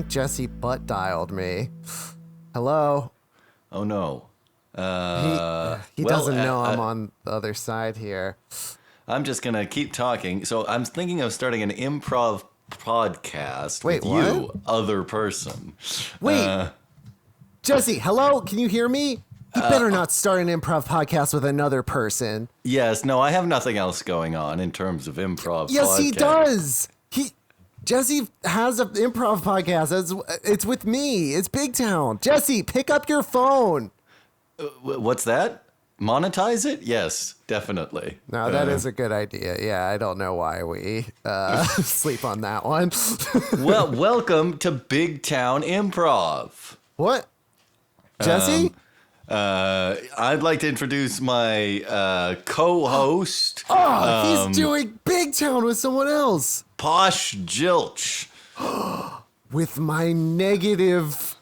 Jesse butt dialed me. Hello? Oh, no. He doesn't know I'm on the other side here. I'm just going to keep talking. So I'm thinking of starting an improv podcast Wait, with what? you, other person. Wait, Jesse, hello? Can you hear me? You better not start an improv podcast with another person. Yes, no, I have nothing else going on in terms of improv Yes, podcast. he does. Jesse has an improv podcast. It's with me. It's Big Town. Jesse, pick up your phone. What's that? Monetize it? Yes, definitely. No, that is a good idea. Yeah, I don't know why we sleep on that one. Well, welcome to Big Town Improv. What? Jesse? I'd like to introduce my co-host. He's doing Big Town with someone else. Posh Jilch. With my negative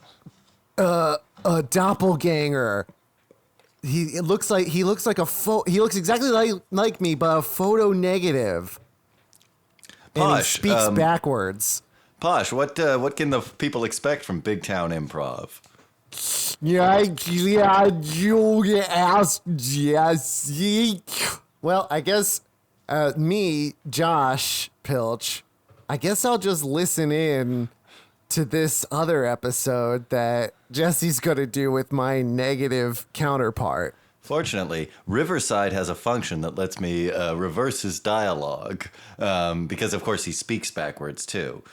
doppelgänger. He looks like he looks exactly like me, but a photo negative. And he Posh, speaks backwards. Posh, what can the people expect from Big Town Improv? Yeah, you asked Jesse. Well, I guess me, Josh Pilch, I guess I'll just listen in to this other episode that Jesse's going to do with my negative counterpart. Fortunately, Riverside has a function that lets me reverse his dialogue because, of course, he speaks backwards, too,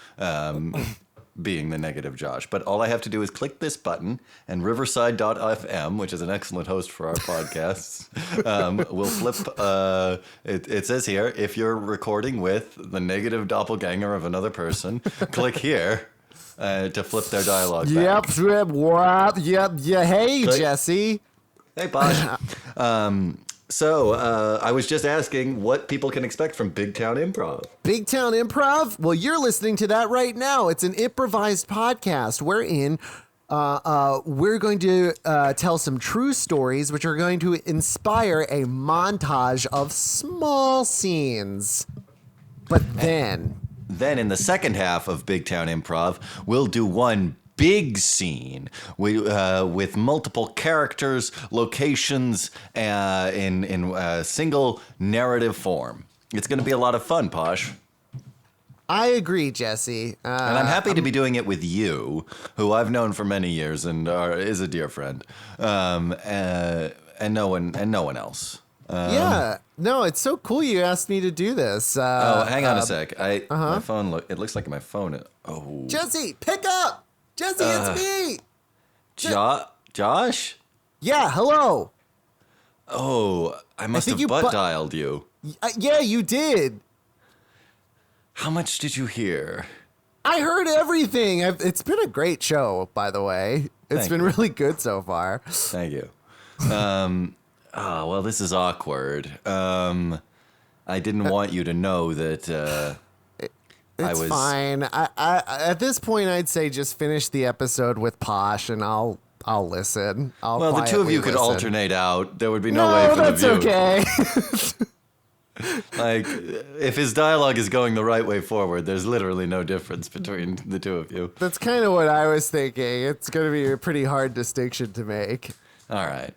being the negative Josh. But all I have to do is click this button, and Riverside.fm, which is an excellent host for our podcasts, will flip. It says here, if you're recording with the negative doppelganger of another person, click here. To flip their dialogue back. Yep, what? Yep, yeah. Hey, Click. Jesse. Hey, Posh. So I was just asking what people can expect from Big Town Improv. Big Town Improv? Well, you're listening to that right now. It's an improvised podcast wherein we're going to tell some true stories which are going to inspire a montage of small scenes. But then in the second half of Big Town Improv, we'll do one big scene with multiple characters, locations, in single narrative form. It's going to be a lot of fun, Posh. I agree, Jesse. And I'm happy to be doing it with you, who I've known for many years and is a dear friend, and no one else. Yeah. No, it's so cool you asked me to do this. Hang on a sec. My phone. It looks like my phone. Jesse, pick up. Jesse, it's me. Josh? Yeah, hello. Oh, I must think have you butt dialed you. Yeah, you did. How much did you hear? I heard everything. It's been a great show, by the way. It's been really good so far. Thank you. Oh, well, this is awkward. I didn't want you to know that It's fine. I at this point, I'd say just finish the episode with Posh, and I'll listen. Well, the two of you could alternate out. There would be no No, way for that's the view. okay. Like, if his dialogue is going the right way forward, there's literally no difference between the two of you. That's kind of what I was thinking. It's going to be a pretty hard distinction to make. All right.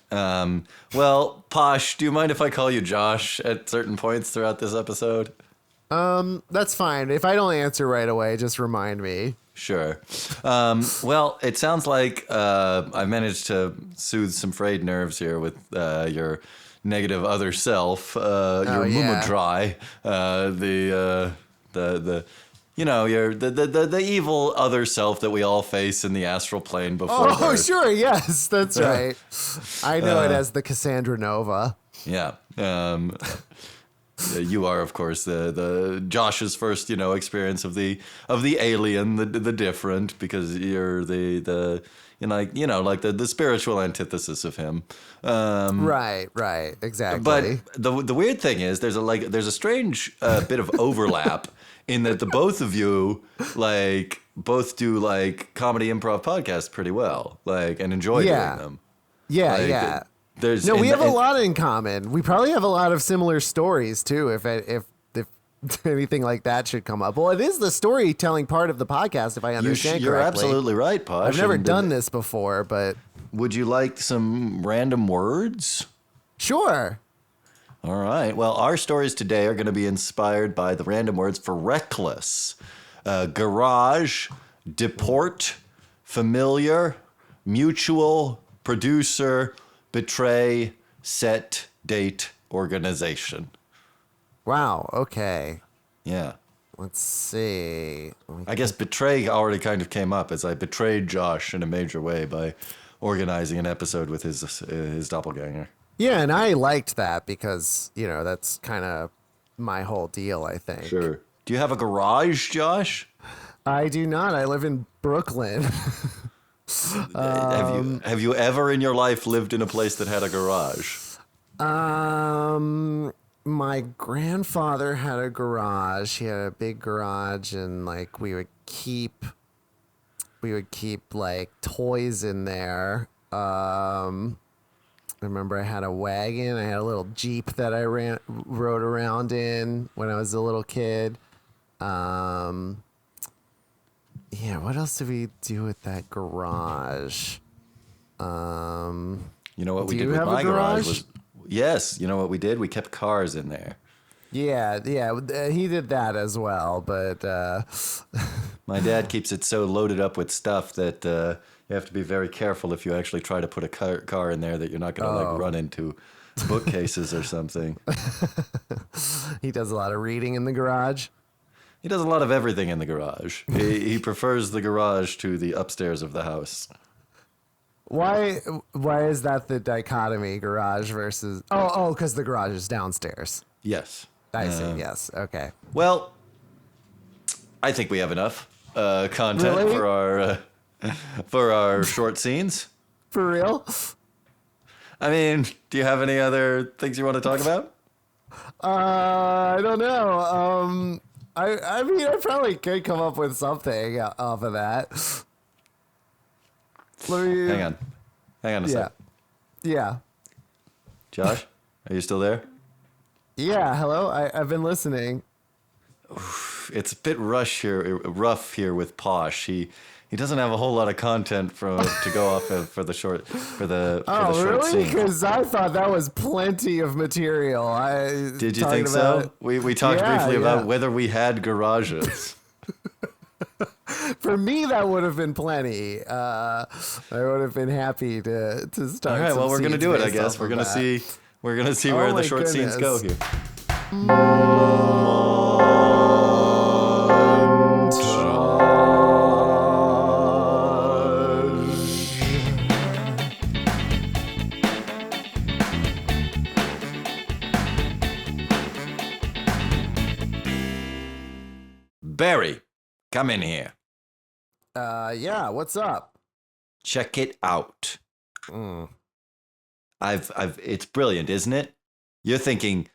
Well, Posh, do you mind if I call you Josh at certain points throughout this episode? That's fine. If I don't answer right away, just remind me. Sure. Well, it sounds like I've managed to soothe some frayed nerves here with your negative other self, your Mumudrai, the evil other self that we all face in the astral plane before. Oh, sure. Yes, that's right. I know it as the Cassandra Nova. Yeah. You are, of course, the Josh's first, experience of the alien, the different, because you're the spiritual antithesis of him. Right, exactly. But the weird thing is, there's a strange bit of overlap in that the both of you both do comedy improv podcasts pretty well, and enjoy doing them. Yeah. We have a lot in common. We probably have a lot of similar stories too. If anything like that should come up. Well, it is the storytelling part of the podcast, if I understand You're correctly. absolutely right, Posh. I've never And, done this before, but Would you like some random words? sure. All right. Well, our stories today are going to be inspired by the random words for reckless, garage, deport, familiar, mutual, producer, betray, set, date, organization. Wow. Okay. Yeah. Let's see. I guess betray already kind of came up as I betrayed Josh in a major way by organizing an episode with his doppelganger. Yeah, and I liked that because, that's kind of my whole deal, I think. Sure. Do you have a garage, Josh? I do not. I live in Brooklyn. Have you ever in your life lived in a place that had a garage? My grandfather had a garage. He had a big garage, and like we would keep like toys in there. I remember I had a wagon. I had a little Jeep that I rode around in when I was a little kid. Yeah, what else did we do with that garage? You know what we Do did you with have a my garage garage? was yes. You know what we did? We kept cars in there. Yeah, he did that as well, but My dad keeps it so loaded up with stuff that you have to be very careful if you actually try to put a car in there that you're not going to like run into bookcases or something. he does a lot of reading in the garage. He does a lot of everything in the garage. He prefers the garage to the upstairs of the house. Why is that the dichotomy, garage versus because the garage is downstairs. Yes. I see. Yes. Okay. Well, I think we have enough content Really? for our short scenes. For real? I mean, do you have any other things you want to talk about? I don't know. I mean, I probably could come up with something off of that. Let me. Hang on a sec. Yeah. Josh, are you still there? Yeah. Hello. I've been listening. It's a bit rough here with Posh. He doesn't have a whole lot of content to go off of for the short Oh, short really? scene. Because I thought that was plenty of material. Did you think so? We talked briefly about yeah. whether we had garages. For me, that would have been plenty. I would have been happy to start. All right, well, we're gonna do it. I guess we're gonna see where the short scenes go here. Barry, come in here. Yeah. What's up? Check it out. It's brilliant, isn't it? You're thinking,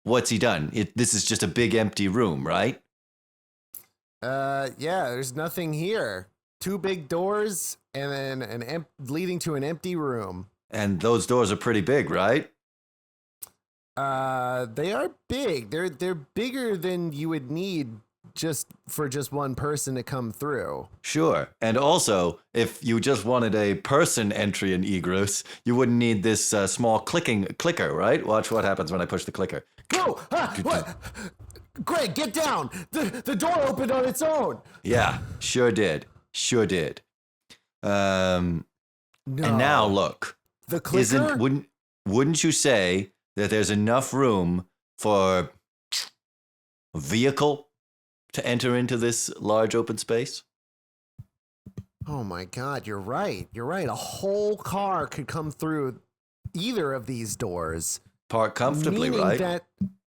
what's he done? This is just a big empty room, right? Yeah. There's nothing here. 2 big doors and then leading to an empty room. And those doors are pretty big, right? They are big. They're bigger than you would need just one person to come through. Sure. And also, if you just wanted a person entry and egress, you wouldn't need this small clicker, right? Watch what happens when I push the clicker. Go! What? Greg, get down! The door opened on its own. Yeah, sure did. No. And now look. The clicker? Wouldn't you say that there's enough room for a vehicle to enter into this large open space? Oh my God, you're right. A whole car could come through either of these doors. Park comfortably, meaning right? That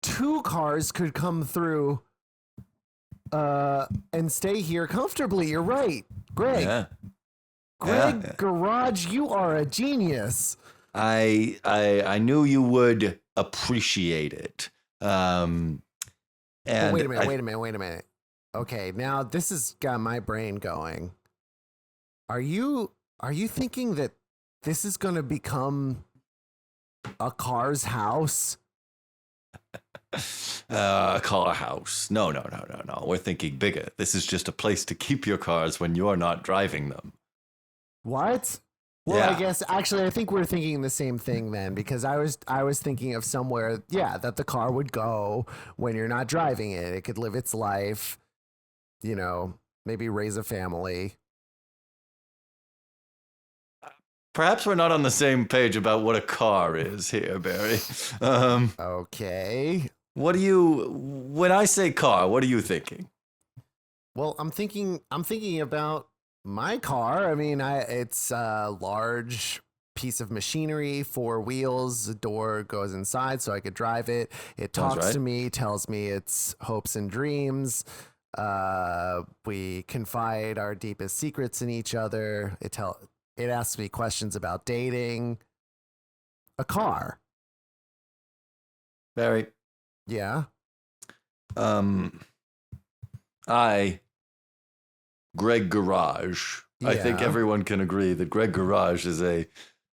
2 cars could come through and stay here comfortably. You're right. Greg. Yeah. Greg, Yeah. Garage, you are a genius. I knew you would appreciate it. And wait a minute. Okay, now this has got my brain going. Are you thinking that this is going to become a car's house? Car house. No. We're thinking bigger. This is just a place to keep your cars when you're not driving them. What? Well, Yeah. I guess actually, I think we're thinking the same thing then, because I was thinking of somewhere, yeah, that the car would go when you're not driving it. It could live its life, you know, maybe raise a family. Perhaps we're not on the same page about what a car is here, Barry. Okay. When I say car, what are you thinking? Well, I'm thinking about my car. I mean, it's a large piece of machinery, 4 wheels, the door goes inside so I could drive it. It talks right. to me, tells me its hopes and dreams. We confide our deepest secrets in each other. It asks me questions about dating. A car. Barry, Yeah. Greg Garage. I think Yeah. everyone can agree that Greg Garage is a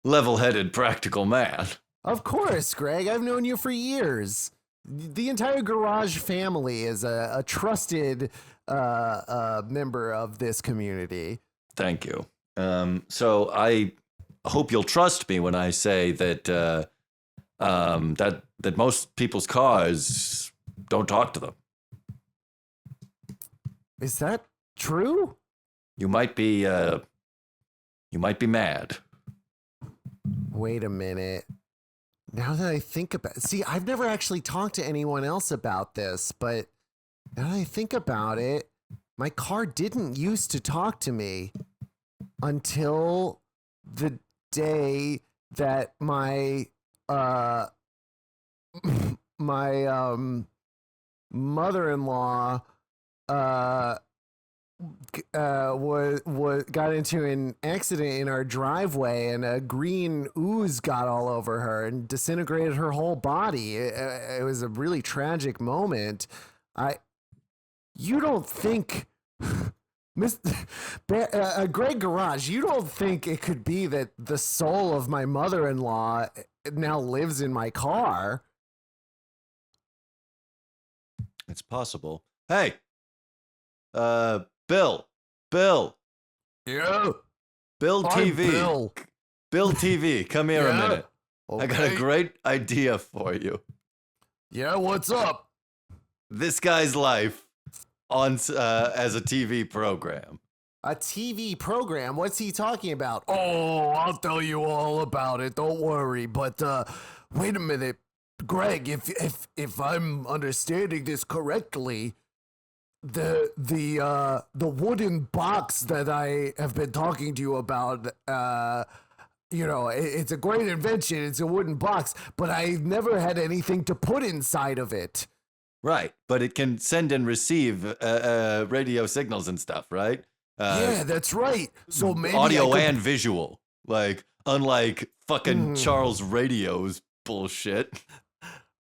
level-headed, practical man. Of course, Greg. I've known you for years. The entire Garage family is a trusted member of this community. Thank you. So I hope you'll trust me when I say that that most people's cars don't talk to them. Is that true? You might be mad. Wait a minute. Now that I think about it, see, I've never actually talked to anyone else about this, but now that I think about it, my car didn't used to talk to me until the day that my mother-in-law got into an accident in our driveway, and a green ooze got all over her and disintegrated her whole body. It was a really tragic moment. You don't think, Greg Garage, you don't think it could be that the soul of my mother-in-law now lives in my car? It's possible. Hey, Bill. Yeah. Bill TV. Bill. Bill TV, come here a Yeah? minute. I got a great idea for you. Yeah, what's up? This guy's life on as a TV program. A TV program? What's he talking about? Oh, I'll tell you all about it. Don't worry. But wait a minute, Greg. If I'm understanding this correctly, the wooden box that I have been talking to you about, it's a great invention. It's a wooden box, but I've never had anything to put inside of it. Right, but it can send and receive radio signals and stuff, right? Yeah, that's right. So maybe audio and visual, like unlike fucking Charles Radio's bullshit.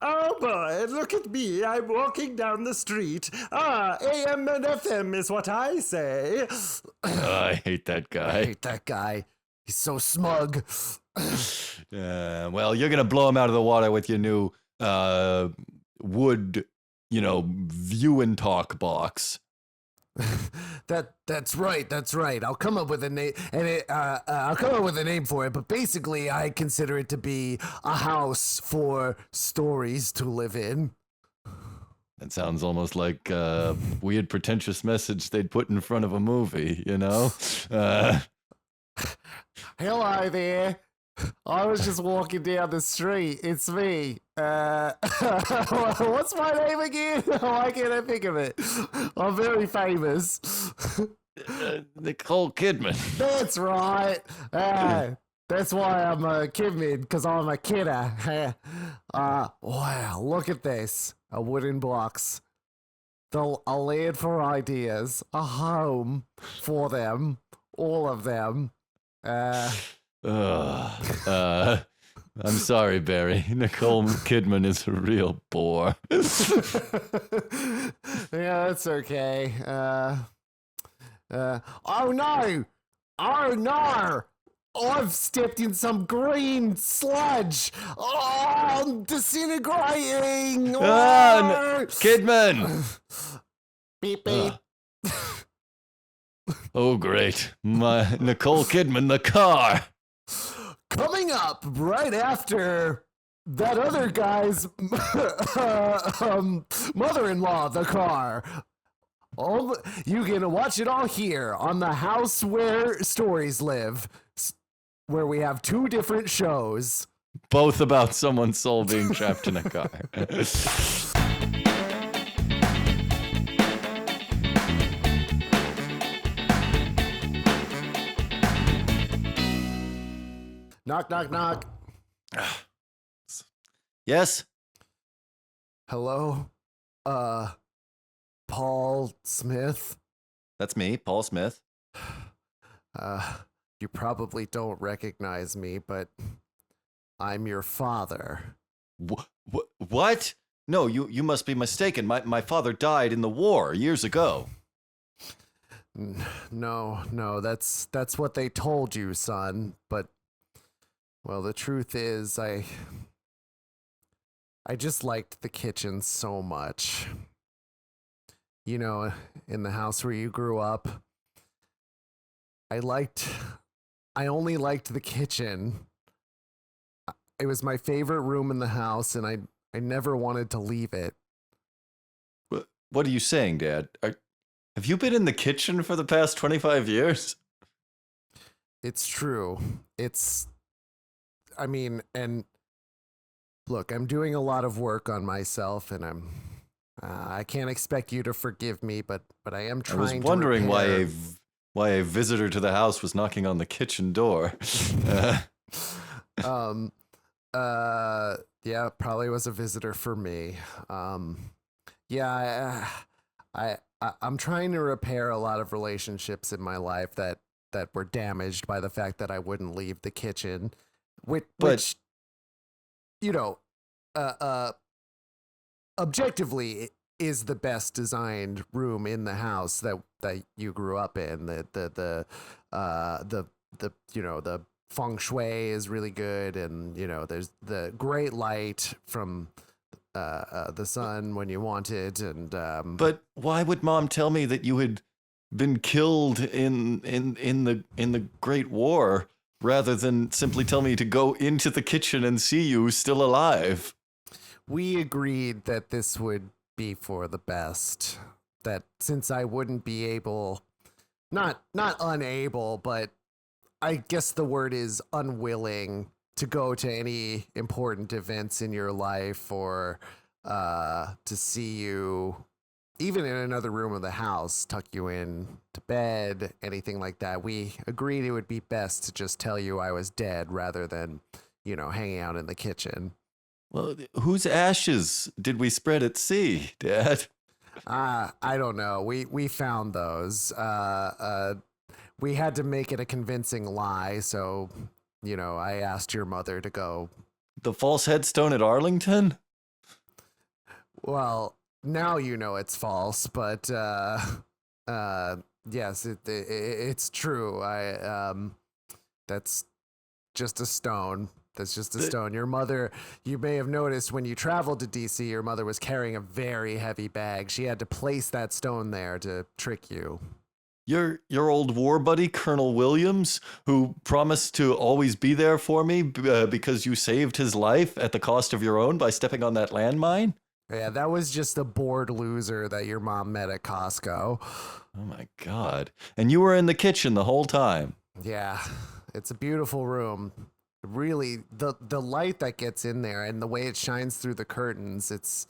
Oh boy, look at me. I'm walking down the street. AM and FM is what I say. I hate that I guy. hate that guy. He's so smug. Well, you're going to blow him out of the water with your new wood, view and talk box. That's right. I'll come up with a name, and I'll come up with a name for it. But basically, I consider it to be a house for stories to live in. That sounds almost like a weird, pretentious message they'd put in front of a movie, Hello there. I was just walking down the street. It's me. What's my name again? Why can't I think of it? I'm very famous. Nicole Kidman. That's right. That's why I'm a Kidman, because I'm a kidder. Wow, look at this. A wooden box. A land for ideas. A home for them. All of them. I'm sorry, Barry. Nicole Kidman is a real bore. Yeah, that's okay. Oh no! Oh, I've stepped in some green sludge. Oh, I'm disintegrating. Oh. Kidman! Beep, beep. Oh, great. My Nicole Kidman, the car. Coming up right after that other guy's mother-in-law, the car. You can watch it all here on the house where stories live, where we have two different shows. Both about someone's soul being trapped in a car. Knock, knock, knock. Yes? Hello? Paul Smith? That's me, Paul Smith. You probably don't recognize me, but I'm your father. What? No, you must be mistaken. My father died in the war years ago. No, that's what they told you, son. But, well, the truth is, I just liked the kitchen so much. You know, in the house where you grew up, I only liked the kitchen. It was my favorite room in the house, and I never wanted to leave it. What are you saying, Dad? Have you been in the kitchen for the past 25 years? It's true. And look, I'm doing a lot of work on myself, and I can't expect you to forgive me, but I am trying to. I was wondering repair. why a visitor to the house was knocking on the kitchen door. Yeah, probably was a visitor for me. Yeah, I'm trying to repair a lot of relationships in my life that were damaged by the fact that I wouldn't leave the kitchen, which you know, objectively is the best designed room in the house that you grew up in. The feng shui is really good, and there's the great light from the sun when you want it, and But why would Mom tell me that you had been killed in the Great War rather than simply tell me to go into the kitchen and see you still alive? we agreed that this would be for the best. That since I wouldn't be able, not unable, but I guess the word is unwilling to go to any important events in your life, or to see you even in another room of the house, tuck you in to bed, anything like that. We agreed it would be best to just tell you I was dead rather than, hanging out in the kitchen. Well, whose ashes did we spread at sea, Dad? I don't know. We found those. We had to make it a convincing lie, so, I asked your mother to go. The false headstone at Arlington? Well, now you know it's false, but yes, it's true. That's just a stone. That's just a stone. Your mother, you may have noticed when you traveled to DC, your mother was carrying a very heavy bag. She had to place that stone there to trick you. Your old war buddy, Colonel Williams, who promised to always be there for me because you saved his life at the cost of your own by stepping on that landmine? Yeah, that was just a bored loser that your mom met at Costco. Oh my God. And you were in the kitchen the whole time. Yeah, it's a beautiful room. Really, the light that gets in there and the way it shines through the curtains,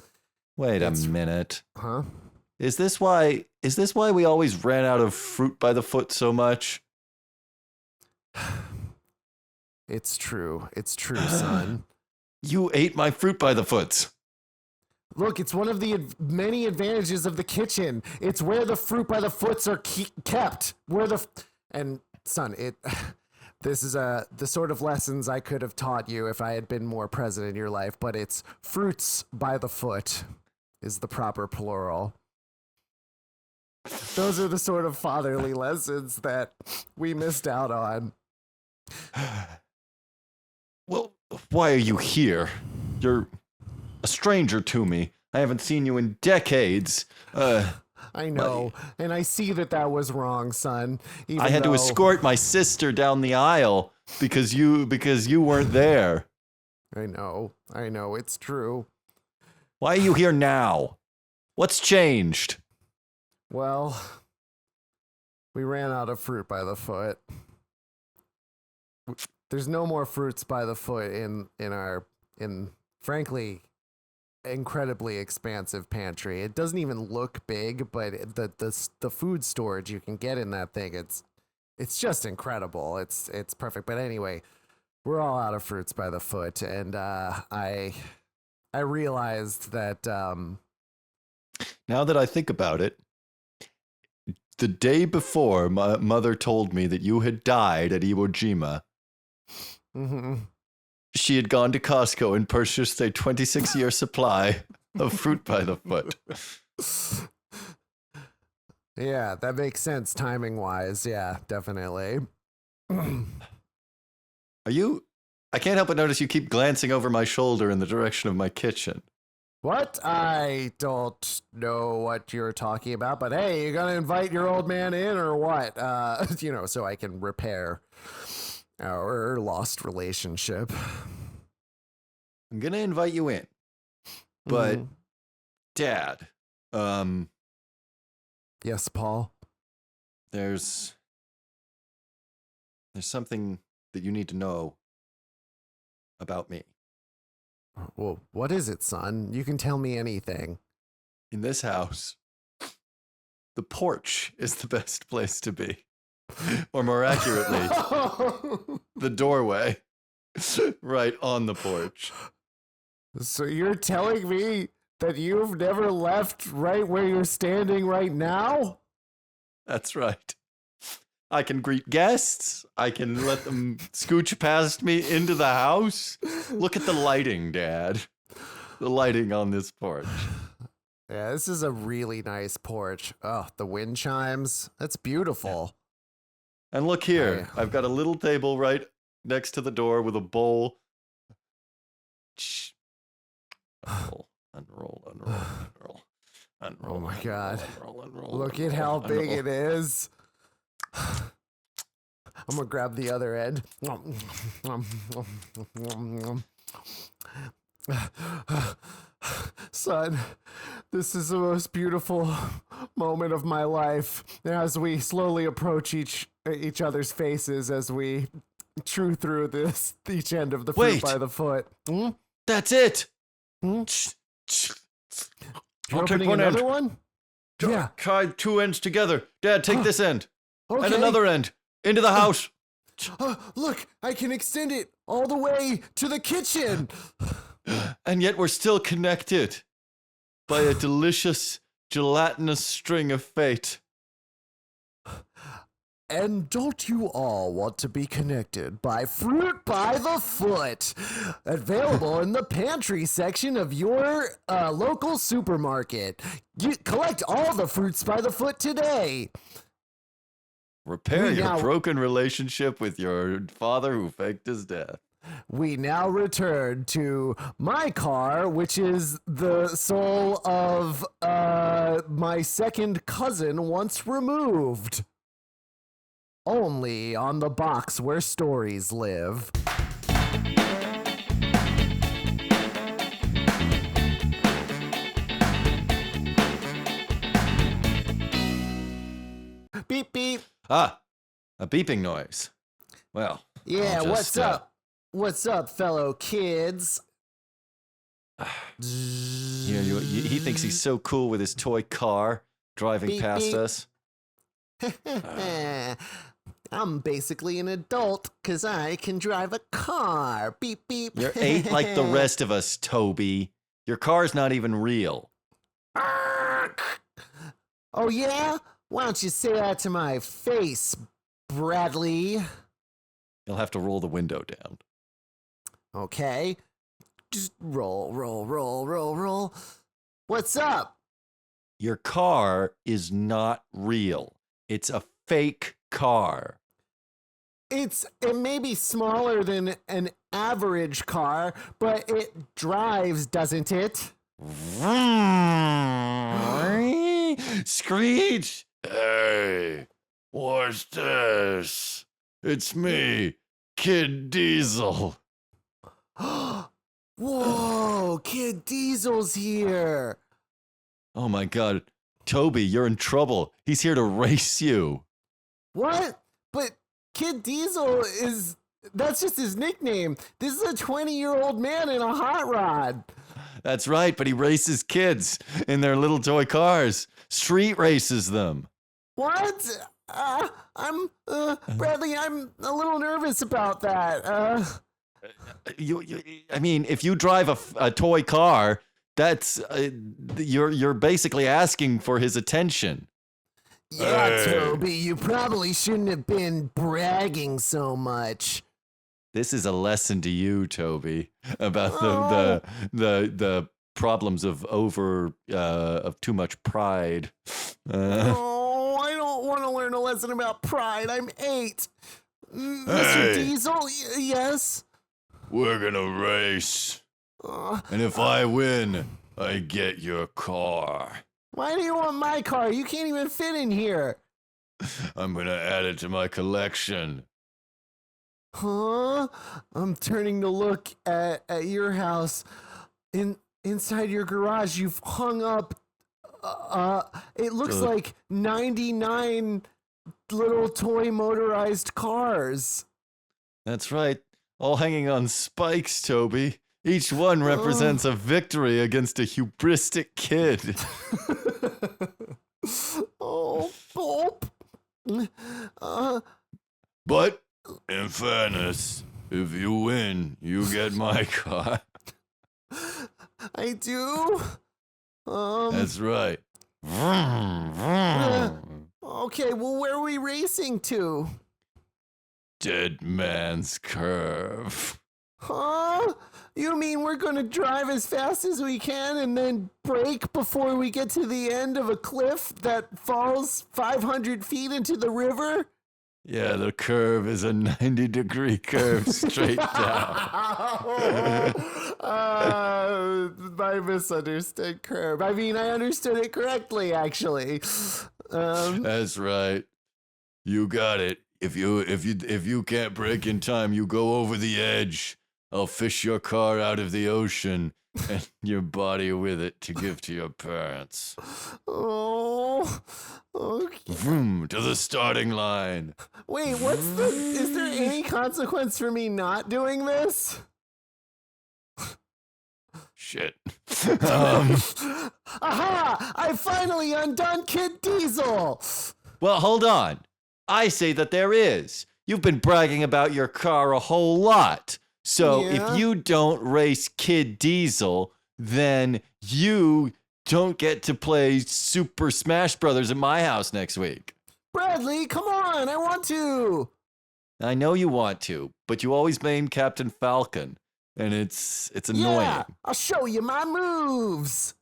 Wait a minute. Huh? Is this why we always ran out of fruit by the foot so much? It's true. It's true, son. You ate my fruit by the foots. Look, it's one of the many advantages of the kitchen. It's where the fruit by the foots are kept. Son, this is the sort of lessons I could have taught you if I had been more present in your life, but it's fruits by the foot is the proper plural. Those are the sort of fatherly lessons that we missed out on. Well, why are you here? You're a stranger to me. I haven't seen you in decades. I know, and I see that was wrong, son. I had to escort my sister down the aisle because you weren't there. I know, it's true. Why are you here now? What's changed? Well, we ran out of fruit by the foot. There's no more fruits by the foot in our frankly incredibly expansive pantry. It doesn't even look big, but the food storage you can get in that thing, it's just incredible. It's perfect. But anyway, we're all out of fruits by the foot, and I realized that now that I think about it, the day before my mother told me that you had died at Iwo Jima, she had gone to Costco and purchased a 26-year supply of fruit by the foot. Yeah, that makes sense timing-wise. Yeah, definitely. Are you... I can't help but notice you keep glancing over my shoulder in the direction of my kitchen. What? I don't know what you're talking about, but hey, you gonna invite your old man in or what? So I can repair our lost relationship. I'm gonna invite you in. But, Dad, yes, Paul? There's something that you need to know about me. Well, what is it, son? You can tell me anything. In this house, the porch is the best place to be. Or more accurately, the doorway. Right on the porch. So you're telling me that you've never left right where you're standing right now? That's right. I can greet guests. I can let them scooch past me into the house. Look at the lighting, Dad. The lighting on this porch. Yeah, this is a really nice porch. Oh, the wind chimes. That's beautiful. And look here. I've got a little table right next to the door with a bowl. Unroll. Oh my God. Unroll. Look at how big it is. I'm gonna grab the other end. Son, this is the most beautiful moment of my life as we slowly approach each other's faces as we chew through each end of the fruit by the foot. That's it. You're I'll take opening one another end. one? Yeah. Tie two ends together. Dad, take this end. Okay. And another end. Into the house. Look, I can extend it all the way to the kitchen. And yet we're still connected by a delicious, gelatinous string of fate. And don't you all want to be connected by fruit by the foot? Available in the pantry section of your local supermarket. You collect all the fruits by the foot today. Repair your broken relationship with your father who faked his death. We now return to my car, which is the soul of my second cousin once removed. Only on the box where stories live. Beep, beep. Ah, a beeping noise. Well, yeah, what's up? What's up, fellow kids? He thinks he's so cool with his toy car driving beep, past beep. us. I'm basically an adult because I can drive a car. Beep, beep. You're 8 like the rest of us, Toby. Your car's not even real. Oh, yeah? Why don't you say that to my face, Bradley? You'll have to roll the window down. Okay. Just roll. What's up? Your car is not real. It's a fake car. it may be smaller than an average car, but it drives, doesn't it? Screech! Hey, what's this? It's me, Kid Diesel. Whoa, Kid Diesel's here. Oh my god. Toby, you're in trouble. He's here to race you. What? But Kid Diesel that's just his nickname. This is a 20-year-old man in a hot rod. That's right, but he races kids in their little toy cars. Street races them. What? Bradley, I'm a little nervous about that. I mean, if you drive a toy car, that's you're basically asking for his attention. Yeah, Toby, you probably shouldn't have been bragging so much. This is a lesson to you, Toby, about the problems of too much pride. Oh, I don't want to learn a lesson about pride. I'm 8. Mr. Diesel, yes? We're gonna race. And if I win, I get your car. Why do you want my car? You can't even fit in here. I'm gonna add it to my collection. Huh? I'm turning to look at your house. Inside your garage, you've hung up, it looks like 99 little toy motorized cars. That's right. All hanging on spikes, Toby. Each one represents a victory against a hubristic kid. Oh, Bob. But, in fairness, if you win, you get my car. I do? That's right. Okay, well, where are we racing to? Dead Man's Curve. Huh? You mean we're gonna drive as fast as we can and then brake before we get to the end of a cliff that falls 500 feet into the river? Yeah, the curve is a 90-degree curve straight down. My misunderstood curve. I mean, I understood it correctly, actually. That's right. You got it. If you can't brake in time, you go over the edge. I'll fish your car out of the ocean and your body with it to give to your parents. Oh, okay. Vroom, to the starting line. Wait, is there any consequence for me not doing this? Shit. Aha! I finally undone Kid Diesel! Well, hold on. I say that there is. You've been bragging about your car a whole lot. So Yeah. if you don't race Kid Diesel, then you don't get to play Super Smash Brothers at my house next week. Bradley, come on, I want to! I know you want to, but you always blame Captain Falcon, and it's annoying. Yeah, I'll show you my moves!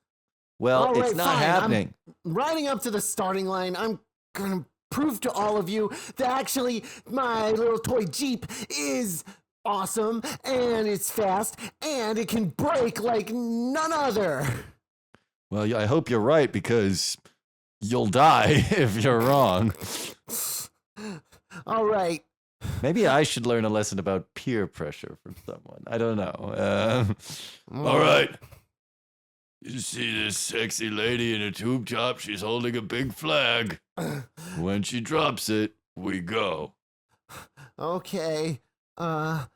Well, All it's right, not fine. happening. Riding up to the starting line, I'm gonna prove to all of you that actually my little toy Jeep is awesome, and it's fast, and it can brake like none other. Well, I hope you're right, because you'll die if you're wrong. All right. Maybe I should learn a lesson about peer pressure from someone. I don't know. All right. You see this sexy lady in a tube top? She's holding a big flag. When she drops it, we go. Okay. I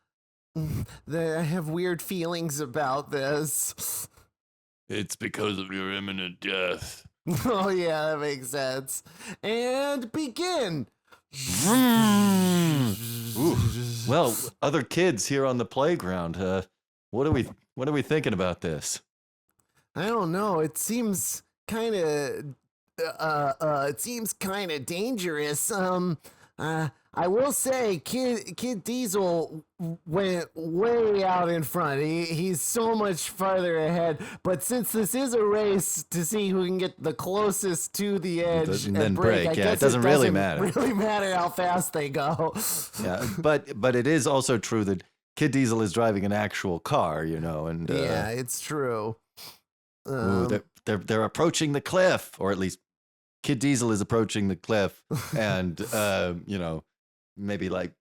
have weird feelings about this. It's because of your imminent death. Oh, yeah, that makes sense. And begin. Ooh. Well, other kids here on the playground. What are we thinking about this? I don't know. It seems kind of dangerous. I will say, Kid Diesel went way out in front. He's so much farther ahead. But since this is a race to see who can get the closest to the edge And and then break, break. I Yeah, guess it doesn't really matter. Really matter how fast they go. Yeah, but it is also true that Kid Diesel is driving an actual car, you know, and Yeah, it's true. ooh, they're approaching the cliff, or at least Kid Diesel is approaching the cliff, and you know, maybe like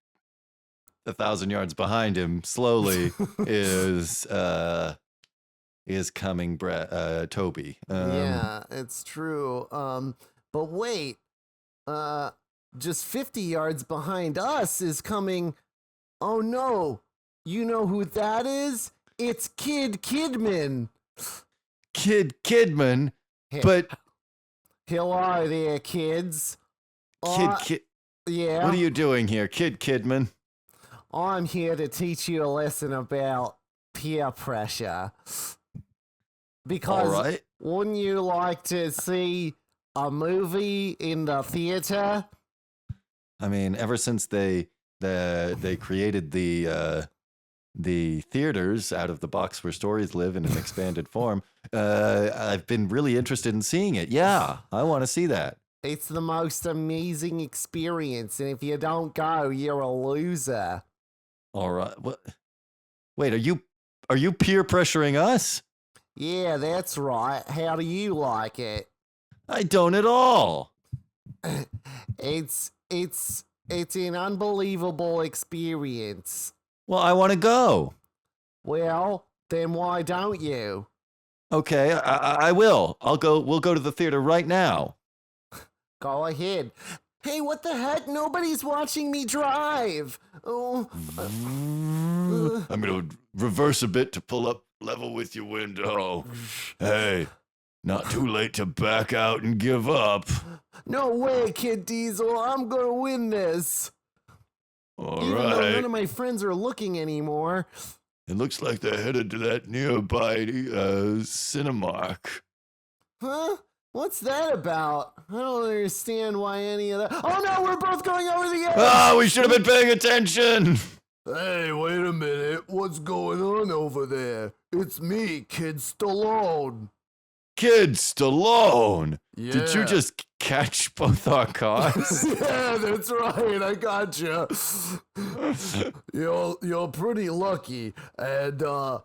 1,000 yards behind him, slowly is coming Toby. Yeah, it's true. But wait, just 50 yards behind us is coming. Oh no, you know who that is? It's Kidman. Kidman, Hey, but hello there, kids. Kid. Yeah, What are you doing here, Kidman? I'm here to teach you a lesson about peer pressure. Because All right. wouldn't you like to see a movie in the theater? I mean, ever since they created the theaters out of the box where stories live in an expanded form, I've been really interested in seeing it. Yeah, I want to see that. It's the most amazing experience, and if you don't go, you're a loser. All right. What? Wait, are you peer pressuring us? Yeah, that's right. How do you like it? I don't at all. It's an unbelievable experience. Well, I want to go. Well, then why don't you? Okay, I will. I'll go. We'll go to the theater right now. Go ahead. Hey, what the heck? Nobody's watching me drive. Oh, I'm gonna reverse a bit to pull up level with your window. Hey, not too late to back out and give up. no way, Kid Diesel. I'm gonna win this. All Even though right. none of my friends are looking anymore. It looks like they're headed to that nearby Cinemark. Huh? What's that about? I don't understand why any of that. Oh no, we're both going over the edge! Ah, we should have been paying attention. Hey, wait a minute. What's going on over there? It's me, Kid Stallone. Kid Stallone. Yeah. Did you just catch both our cars? Yeah, that's right. I got you. You're pretty lucky, and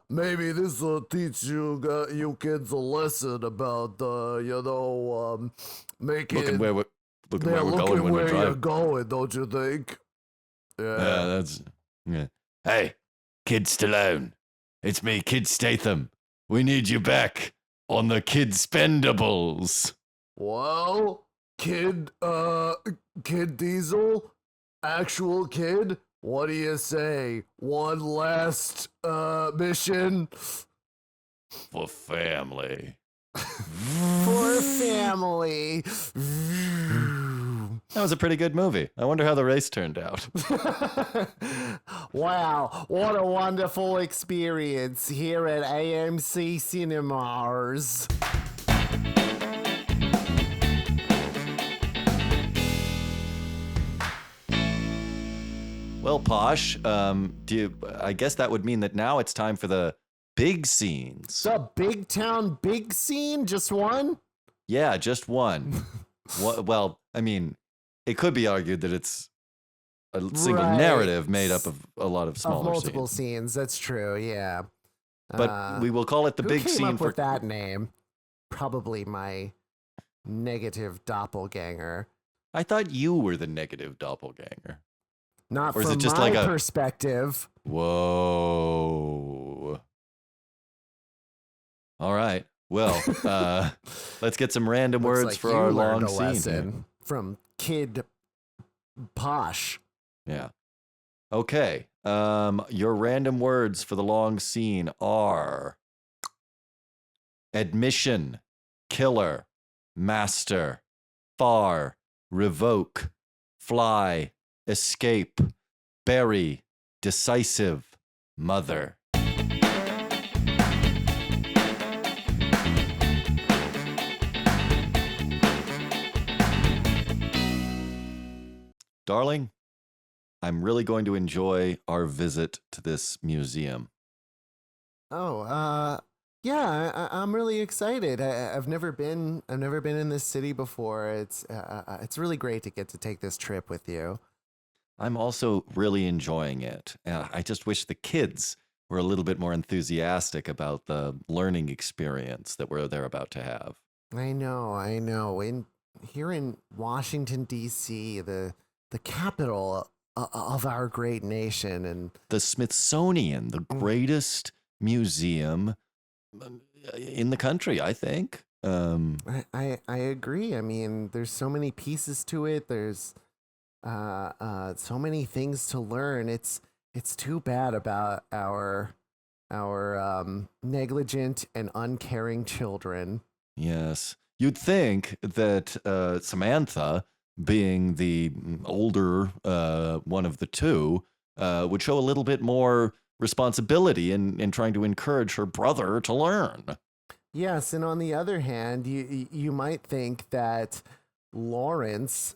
maybe this will teach you kids a lesson about making. looking where we're yeah, going looking when where we're you're driving. going, don't you think? Yeah, that's. Yeah. Hey, Kid Stallone. It's me, Kid Statham. We need you back on the Kid Spendables. Well, Kid Diesel, actual kid, what do you say? One last mission For family. for family. That was a pretty good movie. I wonder how the race turned out. Wow, what a wonderful experience here at AMC Cinemas. Well, Posh, I guess that would mean that now it's time for the big scenes. The big town big scene, just one? Yeah, just one. Well, I mean, it could be argued that it's a single Right. narrative made up of a lot of Of smaller multiple scenes. scenes, that's true, yeah. But we will call it the Who big came scene up for. with that name? Probably my negative doppelganger. I thought you were the negative doppelganger. Not Or is from it just my like a- perspective. Whoa. All right. Well, let's get some random Looks words like for you our learned long a scene. here. lesson from Kid Posh. Yeah. Okay. Your random words for the long scene are admission, killer, master, far, revoke, fly, escape, bury, decisive, mother. Darling, I'm really going to enjoy our visit to this museum. Oh, yeah, I'm really excited. I've never been in this city before. It's really great to get to take this trip with you. I'm also really enjoying it. I just wish the kids were a little bit more enthusiastic about the learning experience that they're about to have. I know. Here in Washington D.C., the capital of our great nation, and The Smithsonian, the greatest museum in the country, I think. I agree. I mean, there's so many pieces to it. There's so many things to learn. It's too bad about our negligent and uncaring children. Yes. You'd think that Samantha, being the older one of the two, would show a little bit more responsibility in trying to encourage her brother to learn. Yes, and on the other hand, you might think that Lawrence,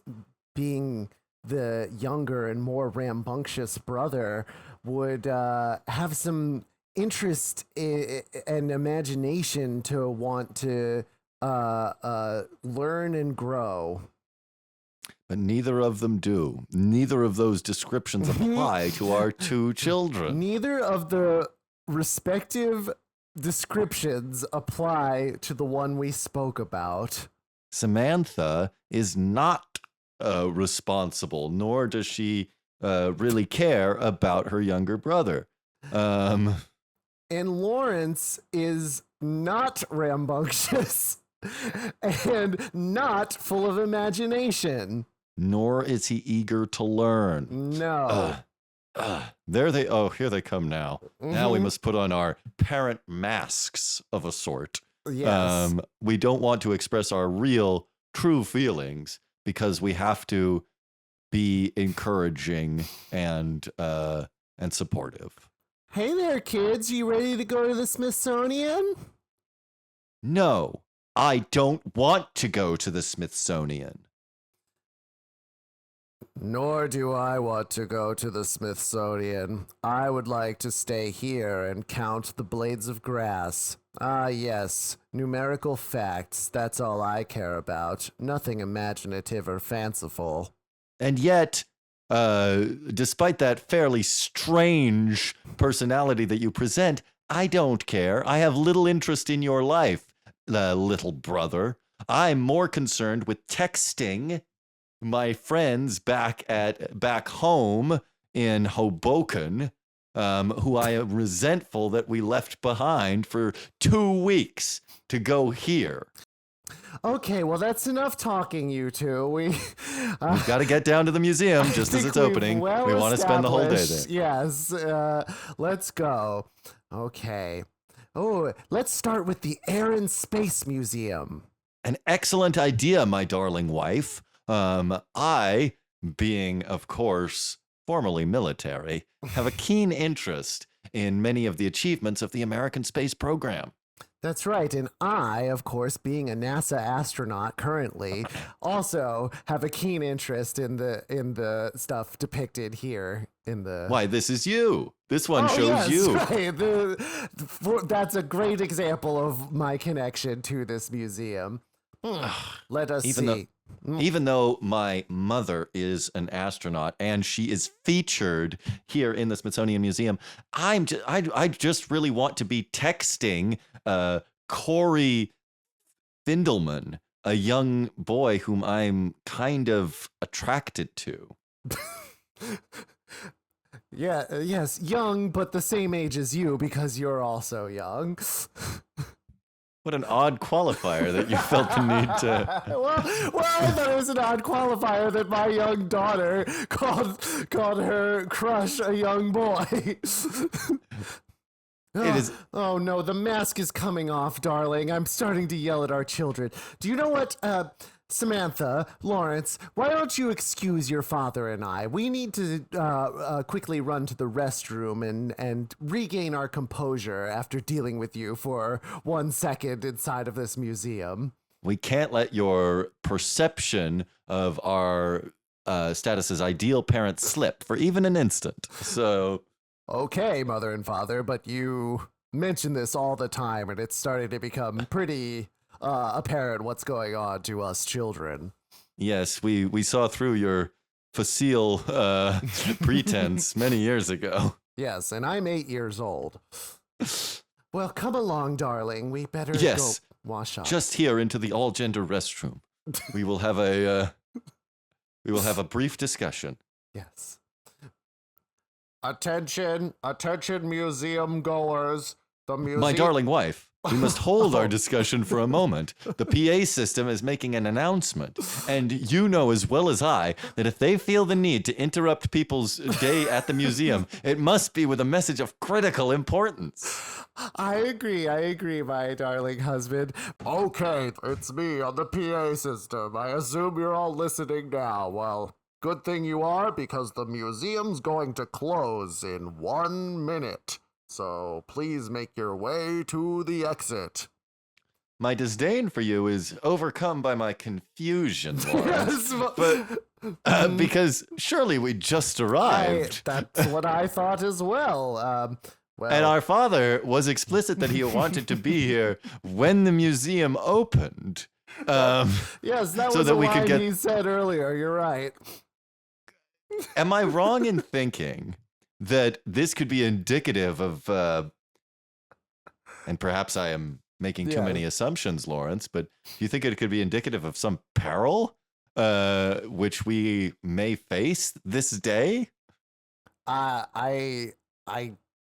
being the younger and more rambunctious brother, would have some interest and imagination to want to learn and grow. But neither of them do. Neither of those descriptions apply to our two children. Neither of the respective descriptions apply to the one we spoke about. Samantha is not responsible, nor does she really care about her younger brother. And Lawrence is not rambunctious and not full of imagination. Nor is he eager to learn. No. Here they come now. Now we must put on our parent masks of a sort. Yes. We don't want to express our real, true feelings because we have to be encouraging and supportive. Hey there, kids. You ready to go to the Smithsonian? No, I don't want to go to the Smithsonian. Nor do I want to go to the Smithsonian. I would like to stay here and count the blades of grass. Ah, yes, numerical facts. That's all I care about. Nothing imaginative or fanciful. And yet, despite that fairly strange personality that you present, I don't care. I have little interest in your life, little brother. I'm more concerned with texting my friends back home in Hoboken, who I am resentful that we left behind for 2 weeks to go here. Okay, well, that's enough talking, you two. We've got to get down to the museum just as it's opening. We want to spend the whole day there. Yes, let's go. Okay. Oh, let's start with the Air and Space Museum. An excellent idea, my darling wife. I, being, of course, formerly military, have a keen interest in many of the achievements of the American space program. That's right, and I, of course, being a NASA astronaut currently, also have a keen interest in the stuff depicted here in the. Why, this is you. This one shows you. Right. That's a great example of my connection to this museum. Let us see. Even though my mother is an astronaut and she is featured here in the Smithsonian Museum, I just really want to be texting Corey Findelman, a young boy whom I'm kind of attracted to. Yes, young, but the same age as you because you're also young. What an odd qualifier that you felt the need to. Well, I thought it was an odd qualifier that my young daughter called her crush a young boy. It is. Oh no, the mask is coming off, darling. I'm starting to yell at our children. Do you know what, Samantha, Lawrence, why don't you excuse your father and I? We need to quickly run to the restroom and regain our composure after dealing with you for 1 second inside of this museum. We can't let your perception of our status as ideal parent slip for even an instant. So, Okay, mother and father, but you mention this all the time, and it's starting to become pretty apparent what's going on to us children. yes, we saw through your facile pretense many years ago. Yes, and I'm 8 years old. Well, come along, darling. We better Yes, go wash up. just here into the all-gender restroom. We will have a brief discussion. Yes. Attention, museum goers. The museum. My darling wife, we must hold our discussion for a moment. The PA system is making an announcement, and you know as well as I that if they feel the need to interrupt people's day at the museum, it must be with a message of critical importance. I agree, my darling husband. Okay, it's me on the PA system. I assume you're all listening now. Well, good thing you are, because the museum's going to close in 1 minute. So please make your way to the exit. My disdain for you is overcome by my confusion, Lawrence. But because surely we just arrived. That's what I thought as well. Well, And our father was explicit that he wanted to be here when the museum opened. yes, that so was that a we line could get- he said earlier. You're right. Am I wrong in thinking that this could be indicative of, and perhaps I am making too Yeah. many assumptions, Lawrence, but do you think it could be indicative of some peril which we may face this day? I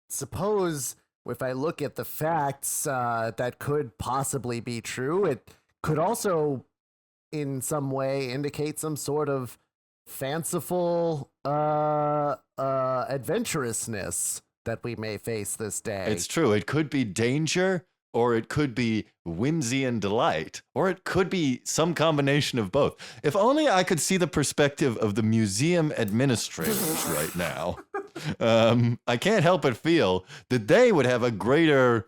suppose if I look at the facts, that could possibly be true. It could also, in some way, indicate some sort of fanciful adventurousness that we may face this day. It's true. It could be danger, or it could be whimsy and delight, or it could be some combination of both. If only I could see the perspective of the museum administrators right now. I can't help but feel that they would have a greater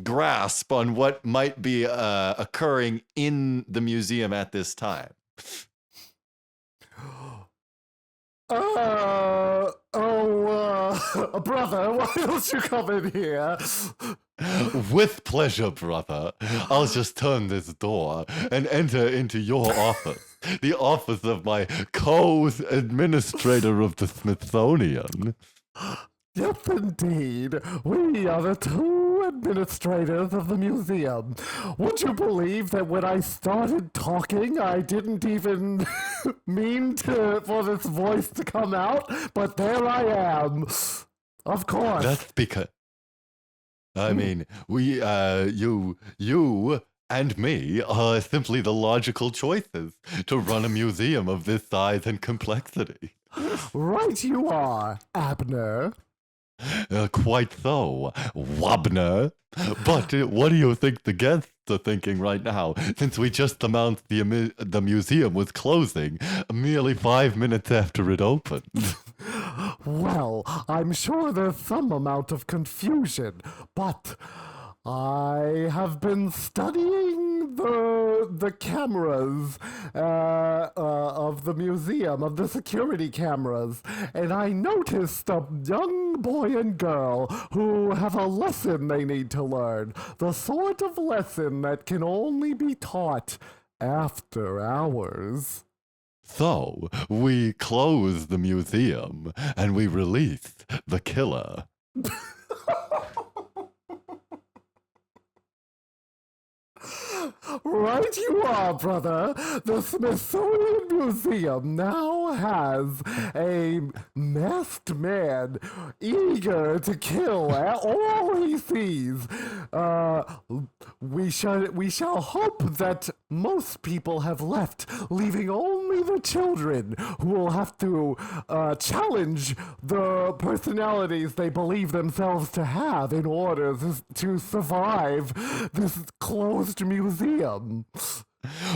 grasp on what might be occurring in the museum at this time. Brother, why don't you come in here? With pleasure, brother. I'll just turn this door and enter into your office, the office of my co-administrator of the Smithsonian. Yes, indeed. We are the two administrators of the museum. Would you believe that when I started talking, I didn't even mean for this voice to come out, but there I am. Of course. That's because, I mean, you and me are simply the logical choices to run a museum of this size and complexity. Right you are, Abner. Quite so, Wabner. But what do you think the guests are thinking right now, since we just announced the museum was closing merely 5 minutes after it opened? Well, I'm sure there's some amount of confusion, but I have been studying the cameras of the museum, of the security cameras, and I noticed a young boy and girl who have a lesson they need to learn, the sort of lesson that can only be taught after hours. So, we close the museum and we release the killer. Right you are, brother. The Smithsonian Museum now has a masked man eager to kill all he sees. We shall hope that most people have left, leaving only the children who will have to challenge the personalities they believe themselves to have in order to survive this closed museum.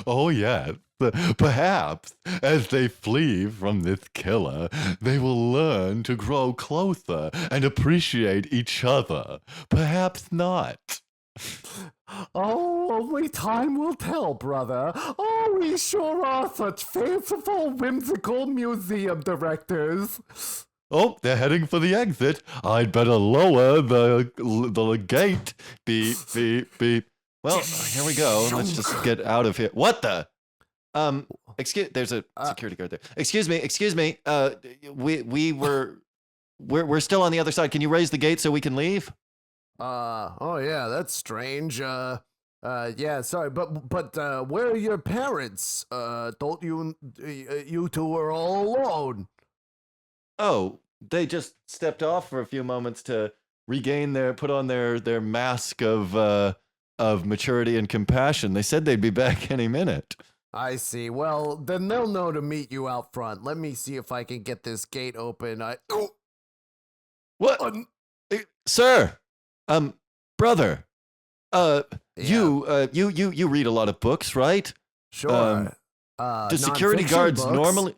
Oh, yes. Perhaps as they flee from this killer, they will learn to grow closer and appreciate each other. Perhaps not. Oh, only time will tell, brother. Oh, we sure are such fanciful, whimsical museum directors. Oh, they're heading for the exit. I'd better lower the gate. Beep, beep, beep. Well, here we go. Let's just get out of here. What the? There's a security guard there. Excuse me. We're still on the other side. Can you raise the gate so we can leave? Oh yeah, that's strange. Yeah, sorry, but where are your parents? Don't you two are all alone? Oh, they just stepped off for a few moments to put on their mask of maturity and compassion. They said they'd be back any minute. I see. Well, then they'll know to meet you out front. Let me see if I can get this gate open. What? Sir, brother, Yeah. you read a lot of books, right? Sure. Do security guards books. normally?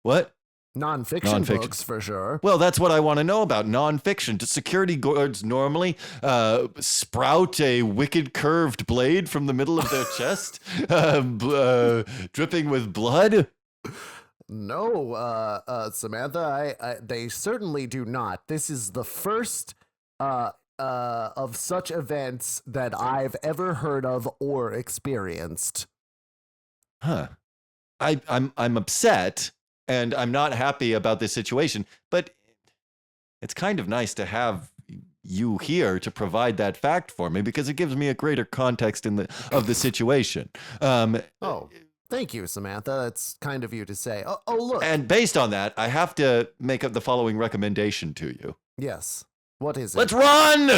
What? Nonfiction books, for sure. Well, that's what I want to know about nonfiction. Do security guards normally sprout a wicked curved blade from the middle of their chest, dripping with blood? No, Samantha, they certainly do not. This is the first of such events that I've ever heard of or experienced. Huh. I'm upset, and I'm not happy about this situation, but it's kind of nice to have you here to provide that fact for me because it gives me a greater context of the situation. Oh, thank you, Samantha. That's kind of you to say. Oh, look. And based on that, I have to make up the following recommendation to you. Yes. What is it? Let's run!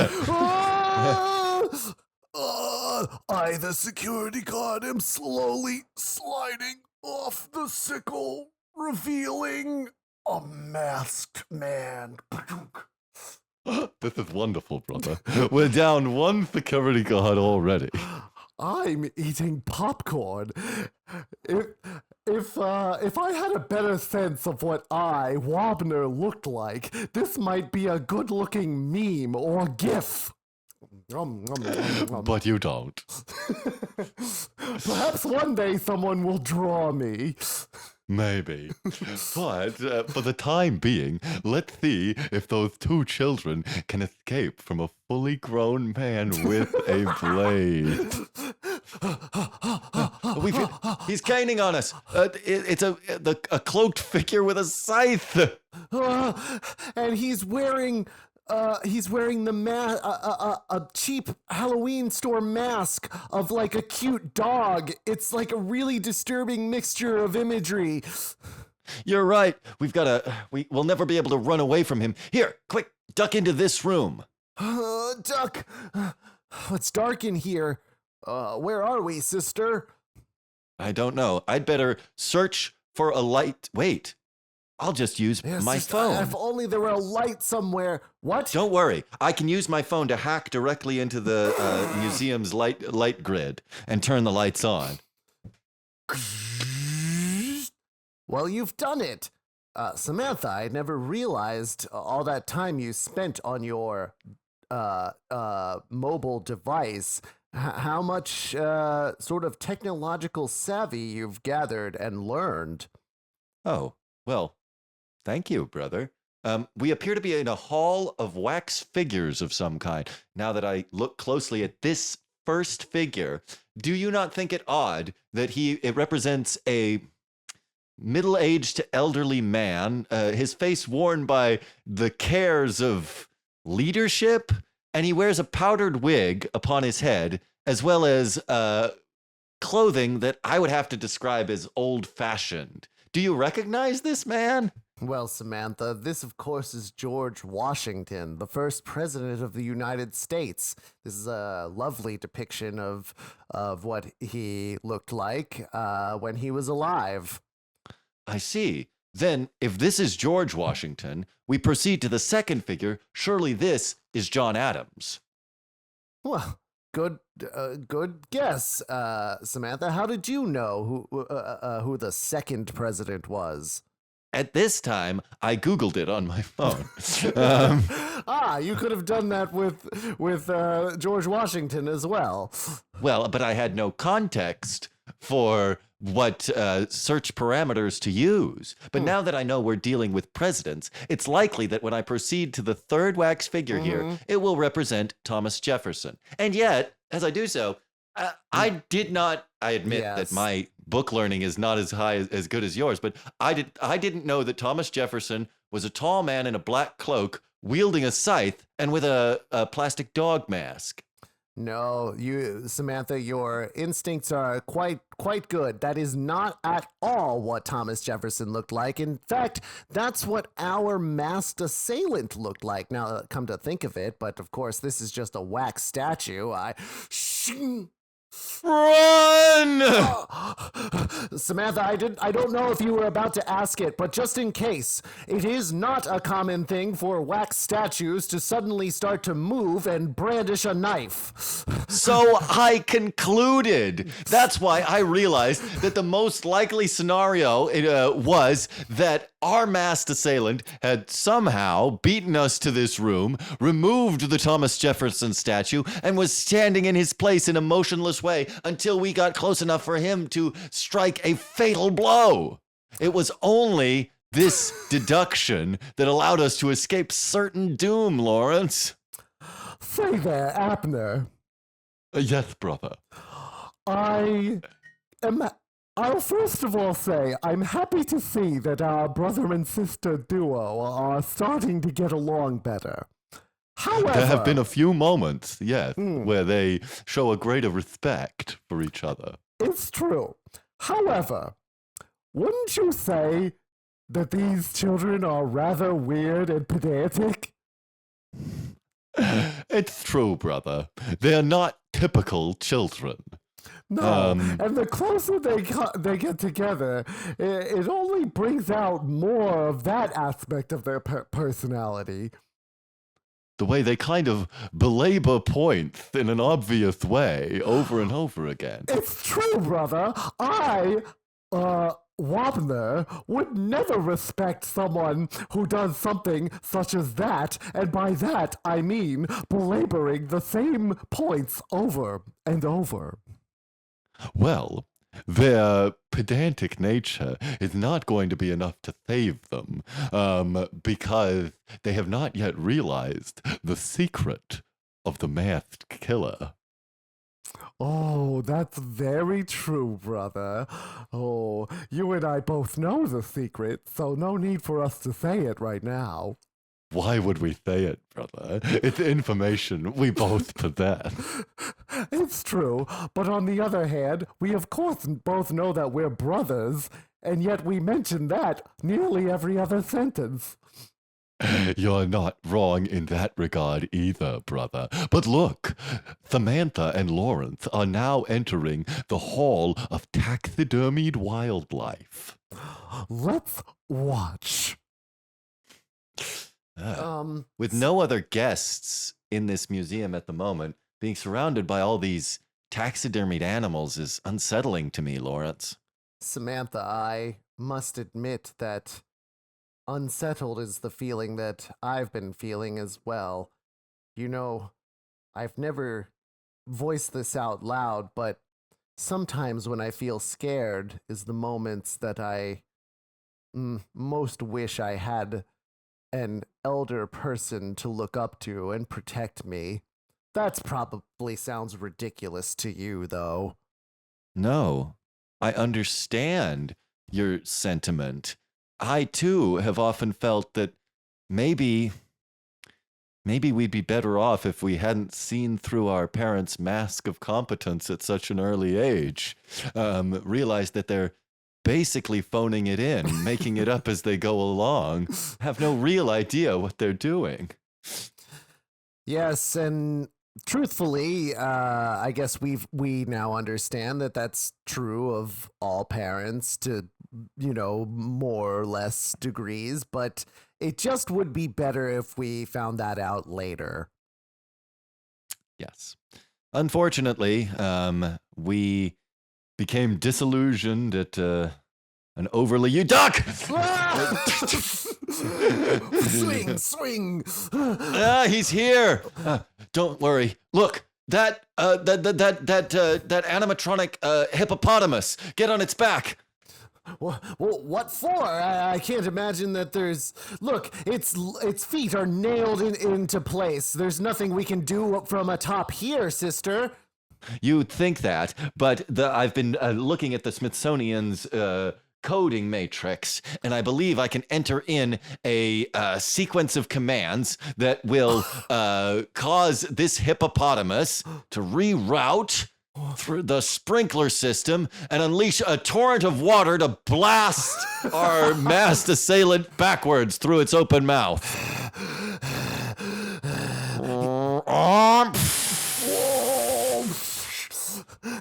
I, the security guard, am slowly sliding off the sickle, revealing a masked man. This is wonderful, brother. We're down one security guard already. I'm eating popcorn. If I had a better sense of what Wobner, looked like, this might be a good-looking meme or GIF. But you don't. Perhaps one day someone will draw me. Maybe. But for the time being, let's see if those two children can escape from a fully grown man with a blade. He's caning on us. It's a cloaked figure with a scythe. And he's wearing a cheap Halloween store mask of like a cute dog. It's like a really disturbing mixture of imagery. You're right. We'll never be able to run away from him. Here, quick, duck into this room. Duck. It's dark in here. Where are we, sister? I don't know. I'd better search for a light. Wait. I'll just use my phone. If only there were a light somewhere. What? Don't worry. I can use my phone to hack directly into the museum's light grid and turn the lights on. Well, you've done it. Samantha, I never realized all that time you spent on your mobile device, how much sort of technological savvy you've gathered and learned. Oh, well. Thank you, brother. We appear to be in a hall of wax figures of some kind. Now that I look closely at this first figure, do you not think it odd that it represents a middle-aged to elderly man, his face worn by the cares of leadership, and he wears a powdered wig upon his head, as well as clothing that I would have to describe as old-fashioned. Do you recognize this man? Well, Samantha, this, of course, is George Washington, the first president of the United States. This is a lovely depiction of what he looked like when he was alive. I see. Then, if this is George Washington, we proceed to the second figure. Surely this is John Adams. Well, good guess, Samantha. How did you know who the second president was? at this time, I Googled it on my phone. You could have done that with George Washington as well. Well, but I had no context for what search parameters to use. But now that I know we're dealing with presidents, it's likely that when I proceed to the third wax figure here, it will represent Thomas Jefferson. And yet, as I do so, I admit that my book learning is not as good as yours, but I didn't know that Thomas Jefferson was a tall man in a black cloak wielding a scythe and with a plastic dog mask. No, Samantha, your instincts are quite good. That is not at all what Thomas Jefferson looked like. In fact, that's what our masked assailant looked like. Now, come to think of it, but of course, this is just a wax statue. Run! Samantha, I don't know if you were about to ask it, but just in case, it is not a common thing for wax statues to suddenly start to move and brandish a knife. So I concluded. That's why I realized that the most likely scenario was that our masked assailant had somehow beaten us to this room, removed the Thomas Jefferson statue, and was standing in his place in a motionless way until we got close enough for him to strike a fatal blow. It was only this deduction that allowed us to escape certain doom, Lawrence. Say there, Abner. Yes, brother. I'll first of all say I'm happy to see that our brother and sister duo are starting to get along better. However, there have been a few moments, yes, where they show a greater respect for each other. It's true. However, wouldn't you say that these children are rather weird and pedantic? It's true, brother. They're not typical children. No, and the closer they get together, it only brings out more of that aspect of their personality. The way they kind of belabor points in an obvious way over and over again. It's true, brother. Wabner would never respect someone who does something such as that, and by that I mean belaboring the same points over and over. Well, their pedantic nature is not going to be enough to save them, because they have not yet realized the secret of the masked killer. Oh, that's very true, brother. Oh, you and I both know the secret, so no need for us to say it right now. Why would we say it, brother? It's information we both possess. It's true, but on the other hand, we of course both know that we're brothers, and yet we mention that nearly every other sentence. You're not wrong in that regard either, brother. But look, Samantha and Lawrence are now entering the Hall of Taxidermied Wildlife. Let's watch. With no other guests in this museum at the moment, being surrounded by all these taxidermied animals is unsettling to me, Lawrence. Samantha, I must admit that unsettled is the feeling that I've been feeling as well. You know, I've never voiced this out loud, but sometimes when I feel scared is the moments that I most wish I had an elder person to look up to and protect me. That's probably sounds ridiculous to you, though. No, I understand your sentiment. I, too, have often felt that maybe we'd be better off if we hadn't seen through our parents' mask of competence at such an early age. Realized that they're basically phoning it in, making it up as they go along, have no real idea what they're doing. Yes, and truthfully, I guess we now understand that that's true of all parents to, more or less degrees, but it just would be better if we found that out later. Yes. Unfortunately, we became disillusioned at an overly you duck. Swing. He's here. Don't worry. Look, that animatronic hippopotamus. Get on its back. Well, what for? I can't imagine that there's. Look, its feet are nailed into place. There's nothing we can do from atop here, sister. You'd think that, but I've been looking at the Smithsonian's coding matrix, and I believe I can enter in a sequence of commands that will cause this hippopotamus to reroute through the sprinkler system and unleash a torrent of water to blast our masked assailant backwards through its open mouth.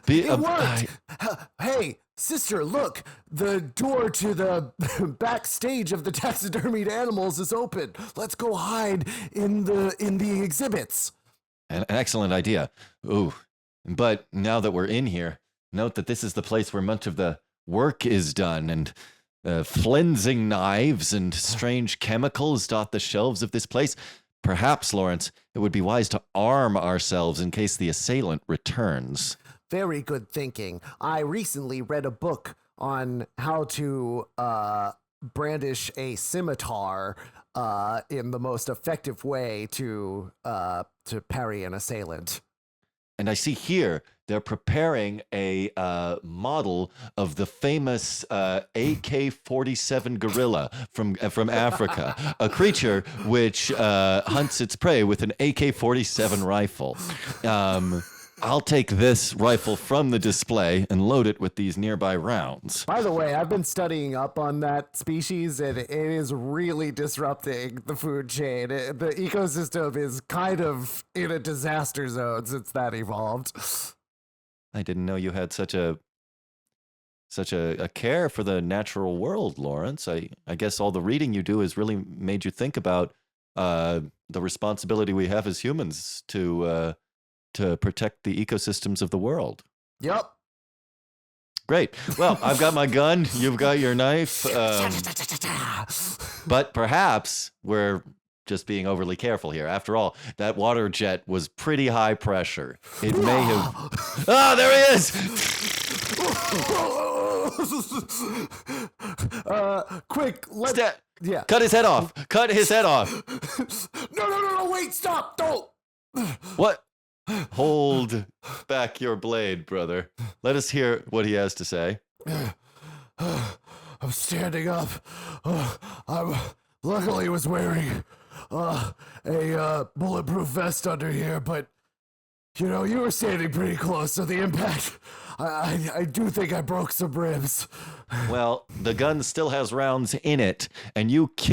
It worked! Hey, sister, look! The door to the backstage of the taxidermied animals is open. Let's go hide in the exhibits. An excellent idea. Ooh. But now that we're in here, note that this is the place where much of the work is done, and flensing knives and strange chemicals dot the shelves of this place. Perhaps, Lawrence, it would be wise to arm ourselves in case the assailant returns. Very good thinking. I recently read a book on how to brandish a scimitar in the most effective way to parry an assailant. And I see here they're preparing a model of the famous AK-47 gorilla from Africa, a creature which hunts its prey with an AK-47 rifle. I'll take this rifle from the display and load it with these nearby rounds. By the way, I've been studying up on that species, and it is really disrupting the food chain. The ecosystem is kind of in a disaster zone since that evolved. I didn't know you had such a care for the natural world, Lawrence. I guess all the reading you do has really made you think about the responsibility we have as humans to protect the ecosystems of the world. Yep. Great. Well, I've got my gun. You've got your knife. But perhaps we're just being overly careful here. After all, that water jet was pretty high pressure. It may have... Ah, there he is! Quick, yeah. Cut his head off. Cut his head off. No, wait, stop, don't. What? Hold back your blade, brother. Let us hear what he has to say. I'm standing up. I luckily was wearing a bulletproof vest under here, but you know, you were standing pretty close, so the impact, I do think I broke some ribs. Well, the gun still has rounds in it, and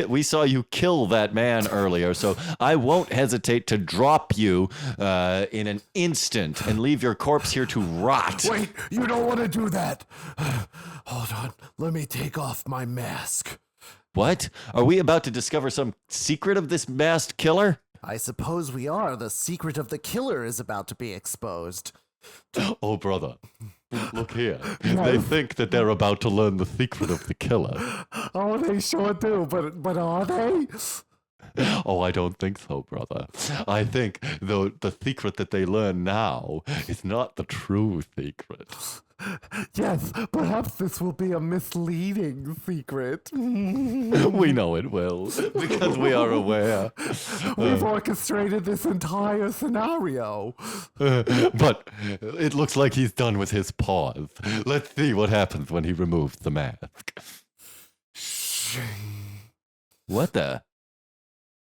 we saw you kill that man earlier, so I won't hesitate to drop you in an instant and leave your corpse here to rot. Wait, you don't want to do that. Hold on, let me take off my mask. What? Are we about to discover some secret of this masked killer? I suppose we are. The secret of the killer is about to be exposed. Oh, brother. Look here. They think that they're about to learn the secret of the killer. Oh, they sure do, but are they? Oh, I don't think so, brother. I think the secret that they learn now is not the true secret. Yes, perhaps this will be a misleading secret. We know it will, because we are aware. We've orchestrated this entire scenario. But it looks like he's done with his paws. Let's see what happens when he removes the mask. What the?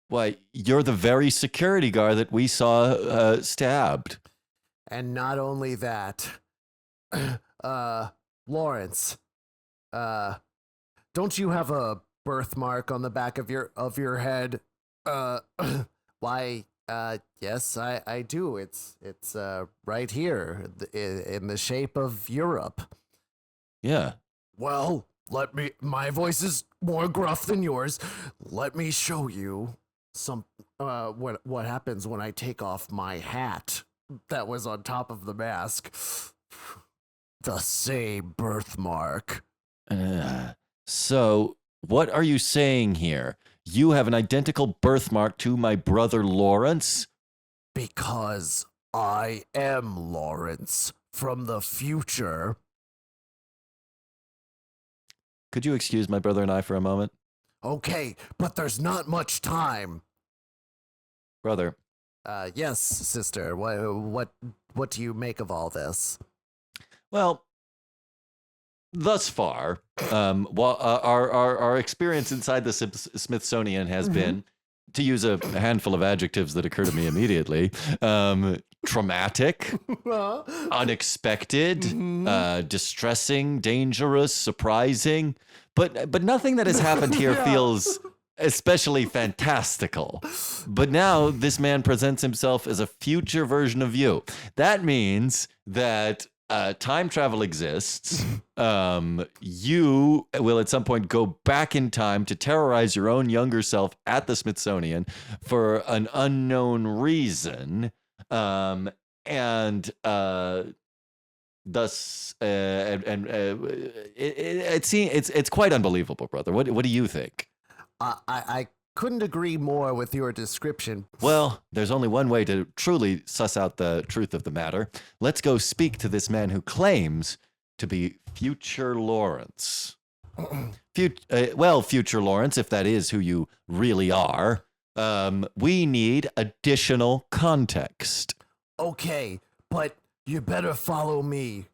Why, you're the very security guard that we saw stabbed. And not only that, Lawrence, don't you have a birthmark on the back of your head? Why, yes, I do. It's right here in the shape of Europe. Yeah. Well, my voice is more gruff than yours. Let me show you what happens when I take off my hat that was on top of the mask. The same birthmark. So, what are you saying here? You have an identical birthmark to my brother Lawrence? Because I am Lawrence from the future. Could you excuse my brother and I for a moment? Okay, but there's not much time. Brother, Yes, sister. What do you make of all this? well, thus far, while our experience inside the Smithsonian has been, to use a handful of adjectives that occur to me immediately, traumatic, unexpected, distressing, dangerous, surprising, but nothing that has happened here feels especially fantastical. But now this man presents himself as a future version of you. That means that time travel exists. You will at some point go back in time to terrorize your own younger self at the Smithsonian for an unknown reason. Thus, it's quite unbelievable, brother. What do you think? I couldn't agree more with your description. Well, there's only one way to truly suss out the truth of the matter. Let's go speak to this man who claims to be future Lawrence. Future Lawrence, if that is who you really are, we need additional context. Okay, but you better follow me.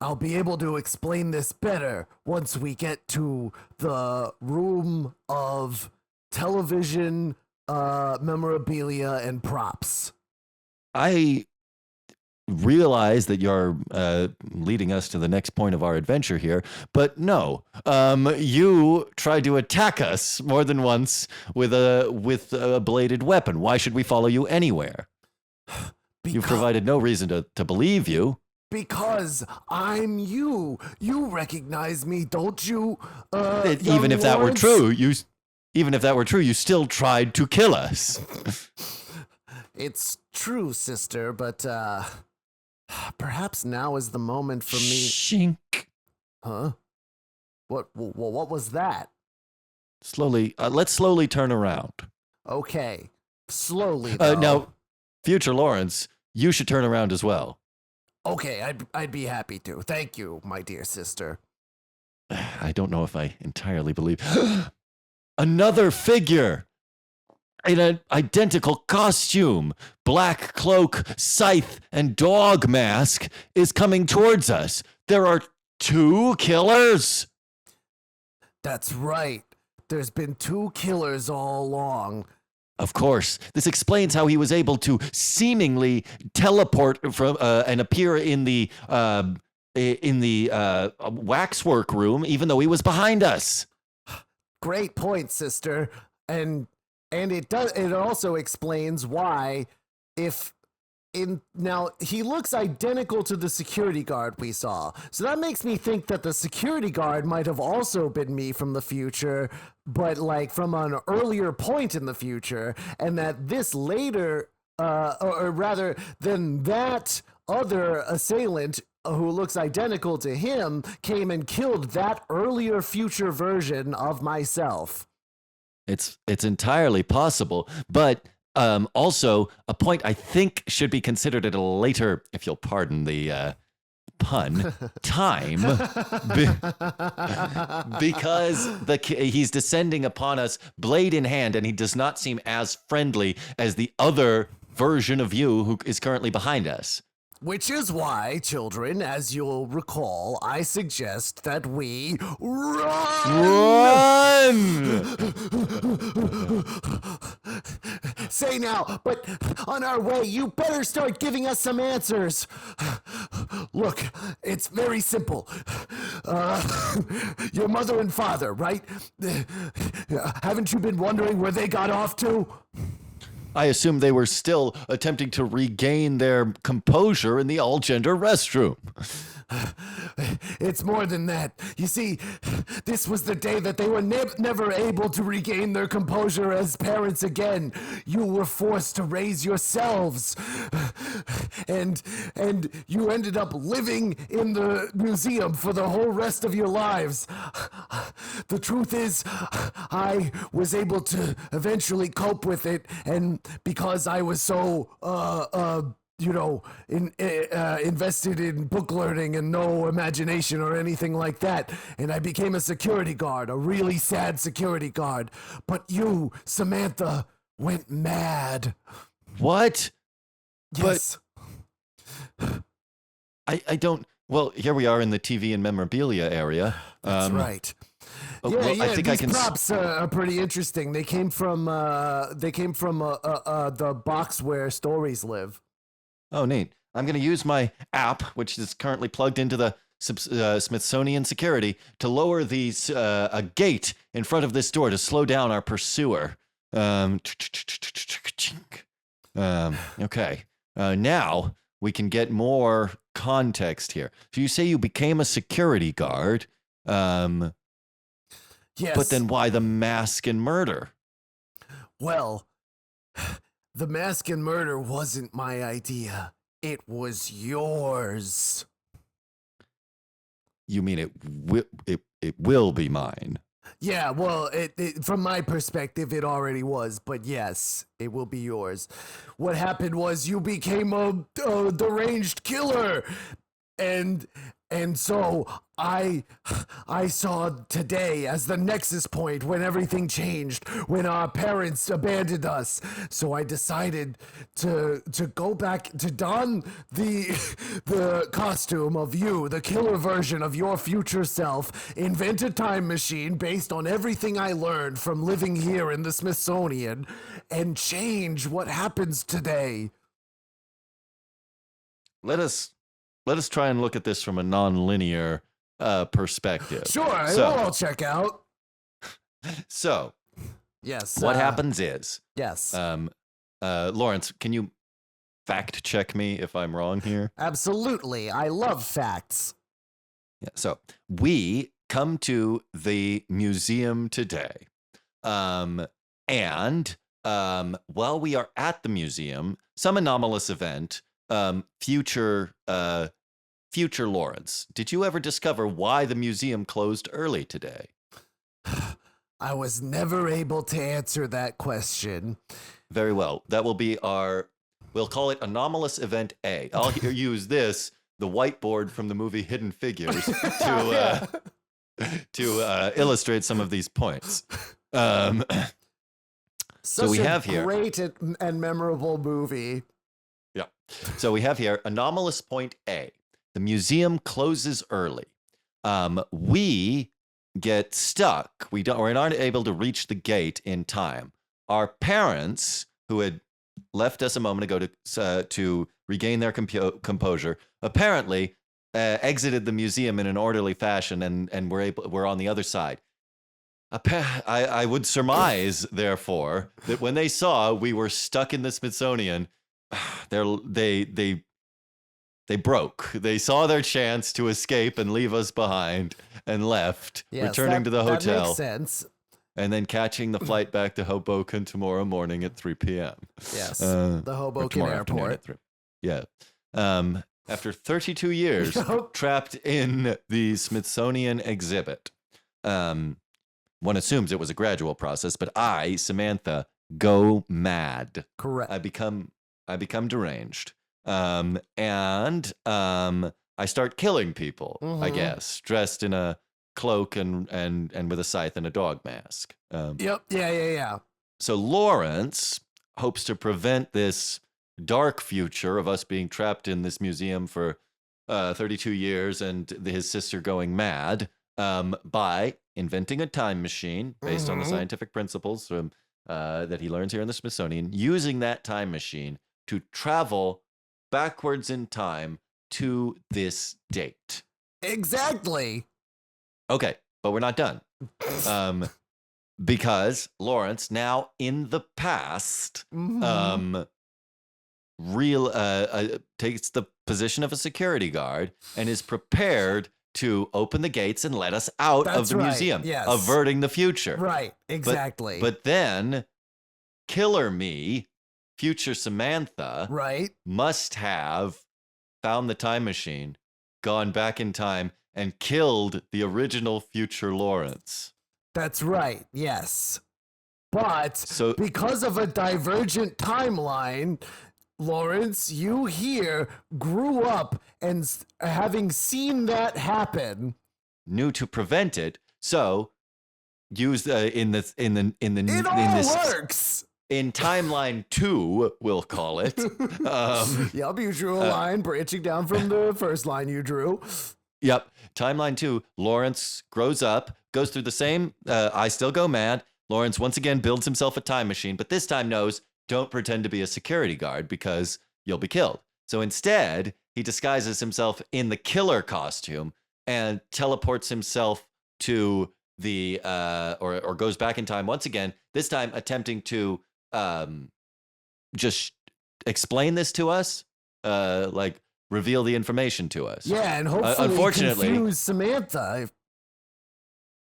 I'll be able to explain this better once we get to the room of television, memorabilia, and props. I realize that you're leading us to the next point of our adventure here, but no, you tried to attack us more than once with a bladed weapon. Why should we follow you anywhere? You've provided no reason to believe you. Because I'm you. You recognize me, don't you? Even if that were true, you still tried to kill us. It's true, sister, but perhaps now is the moment for me. Shink. Huh? What was that? Slowly, let's slowly turn around. Okay, slowly. Though. Now, future Lawrence, you should turn around as well. Okay, I'd be happy to. Thank you, my dear sister. I don't know if I entirely believe. Another figure in an identical costume, black cloak, scythe, and dog mask is coming towards us. There are 2 killers. That's right. There's been 2 killers all along. Of course, this explains how he was able to seemingly teleport from and appear in the waxwork room, even though he was behind us. Great point, sister. And it also explains why now he looks identical to the security guard we saw. So that makes me think that the security guard might have also been me from the future, but like from an earlier point in the future, and that this later or rather than that other assailant who looks identical to him came and killed that earlier future version of myself. It's entirely possible, but also a point I think should be considered at a later, if you'll pardon the pun, time, because he's descending upon us blade in hand, and he does not seem as friendly as the other version of you who is currently behind us. Which is why, children, as you'll recall, I suggest that we run! Say now, but on our way, you better start giving us some answers. Look, it's very simple. Your mother and father, right? Haven't you been wondering where they got off to? I assume they were still attempting to regain their composure in the all-gender restroom. It's more than that. You see, this was the day that they were never able to regain their composure as parents again. You were forced to raise yourselves. And you ended up living in the museum for the whole rest of your lives. The truth is, I was able to eventually cope with it, and because I was so invested in book learning and no imagination or anything like that. And I became a security guard, a really sad security guard. But you, Samantha, went mad. What? Yes. But I don't. Well, here we are in the TV and memorabilia area. That's right. Well, I think these I can. props are pretty interesting. They came from the box where stories live. Oh, neat. I'm going to use my app, which is currently plugged into the Smithsonian security, to lower these a gate in front of this door to slow down our pursuer. Okay. Now we can get more context here. So you say you became a security guard. Yes. But then why the mask and murder? Well, the mask and murder wasn't my idea. It was yours. You mean it will be mine? Yeah, well, from my perspective, it already was. But yes, it will be yours. What happened was you became a deranged killer. And so I saw today as the nexus point when everything changed, when our parents abandoned us. So I decided to go back to don the costume of you, the killer version of your future self, invent a time machine based on everything I learned from living here in the Smithsonian, and change what happens today. Let us try and look at this from a non-linear perspective. Sure, So, we'll all check out. So, Yes. what happens is, Yes. Lawrence, can you fact check me if I'm wrong here? Absolutely. I love facts. Yeah. So we come to the museum today, and while we are at the museum, some anomalous event. Future Lawrence, did you ever discover why the museum closed early today? I was never able to answer that question. Very well. That will be we'll call it anomalous event A. I'll use the whiteboard from the movie Hidden Figures to illustrate some of these points. So we have here great and memorable movie. Yeah. So we have here anomalous point A. The museum closes early. We get stuck. We're not able to reach the gate in time. Our parents, who had left us a moment ago to regain their composure, apparently exited the museum in an orderly fashion, and we're on the other side. I would surmise, therefore, that when they saw we were stuck in the Smithsonian, they broke. They saw their chance to escape and leave us behind and left, returning to the hotel. That makes sense. And then catching the flight back to Hoboken tomorrow morning at 3 p.m. Yes, the Hoboken airport. Yeah. After 32 years trapped in the Smithsonian exhibit. One assumes it was a gradual process, but I, Samantha, go mad. Correct. I become deranged. And I start killing people, I guess, dressed in a cloak and with a scythe and a dog mask. Yep. Yeah. So Lawrence hopes to prevent this dark future of us being trapped in this museum for 32 years and his sister going mad by inventing a time machine based on the scientific principles that he learns here in the Smithsonian, using that time machine to travel backwards in time to this date. Exactly. Okay, but we're not done. because Lawrence, now in the past, takes the position of a security guard and is prepared to open the gates and let us out of the museum, yes. averting the future. Right, exactly. But then, killer me, future Samantha, must have found the time machine, gone back in time, and killed the original future Lawrence. That's right, yes. But because of a divergent timeline, Lawrence, you here grew up and having seen that happen, knew to prevent it. So use in this works. In timeline 2, we'll call it. Yep, you drew a line branching down from the first line you drew. Yep, timeline 2. Lawrence grows up, goes through the same. I still go mad. Lawrence once again builds himself a time machine, but this time knows, don't pretend to be a security guard because you'll be killed. So instead, he disguises himself in the killer costume and teleports himself to the or goes back in time once again, this time attempting to just explain this to us, like reveal the information to us. Yeah, and hopefully unfortunately, confuse Samantha.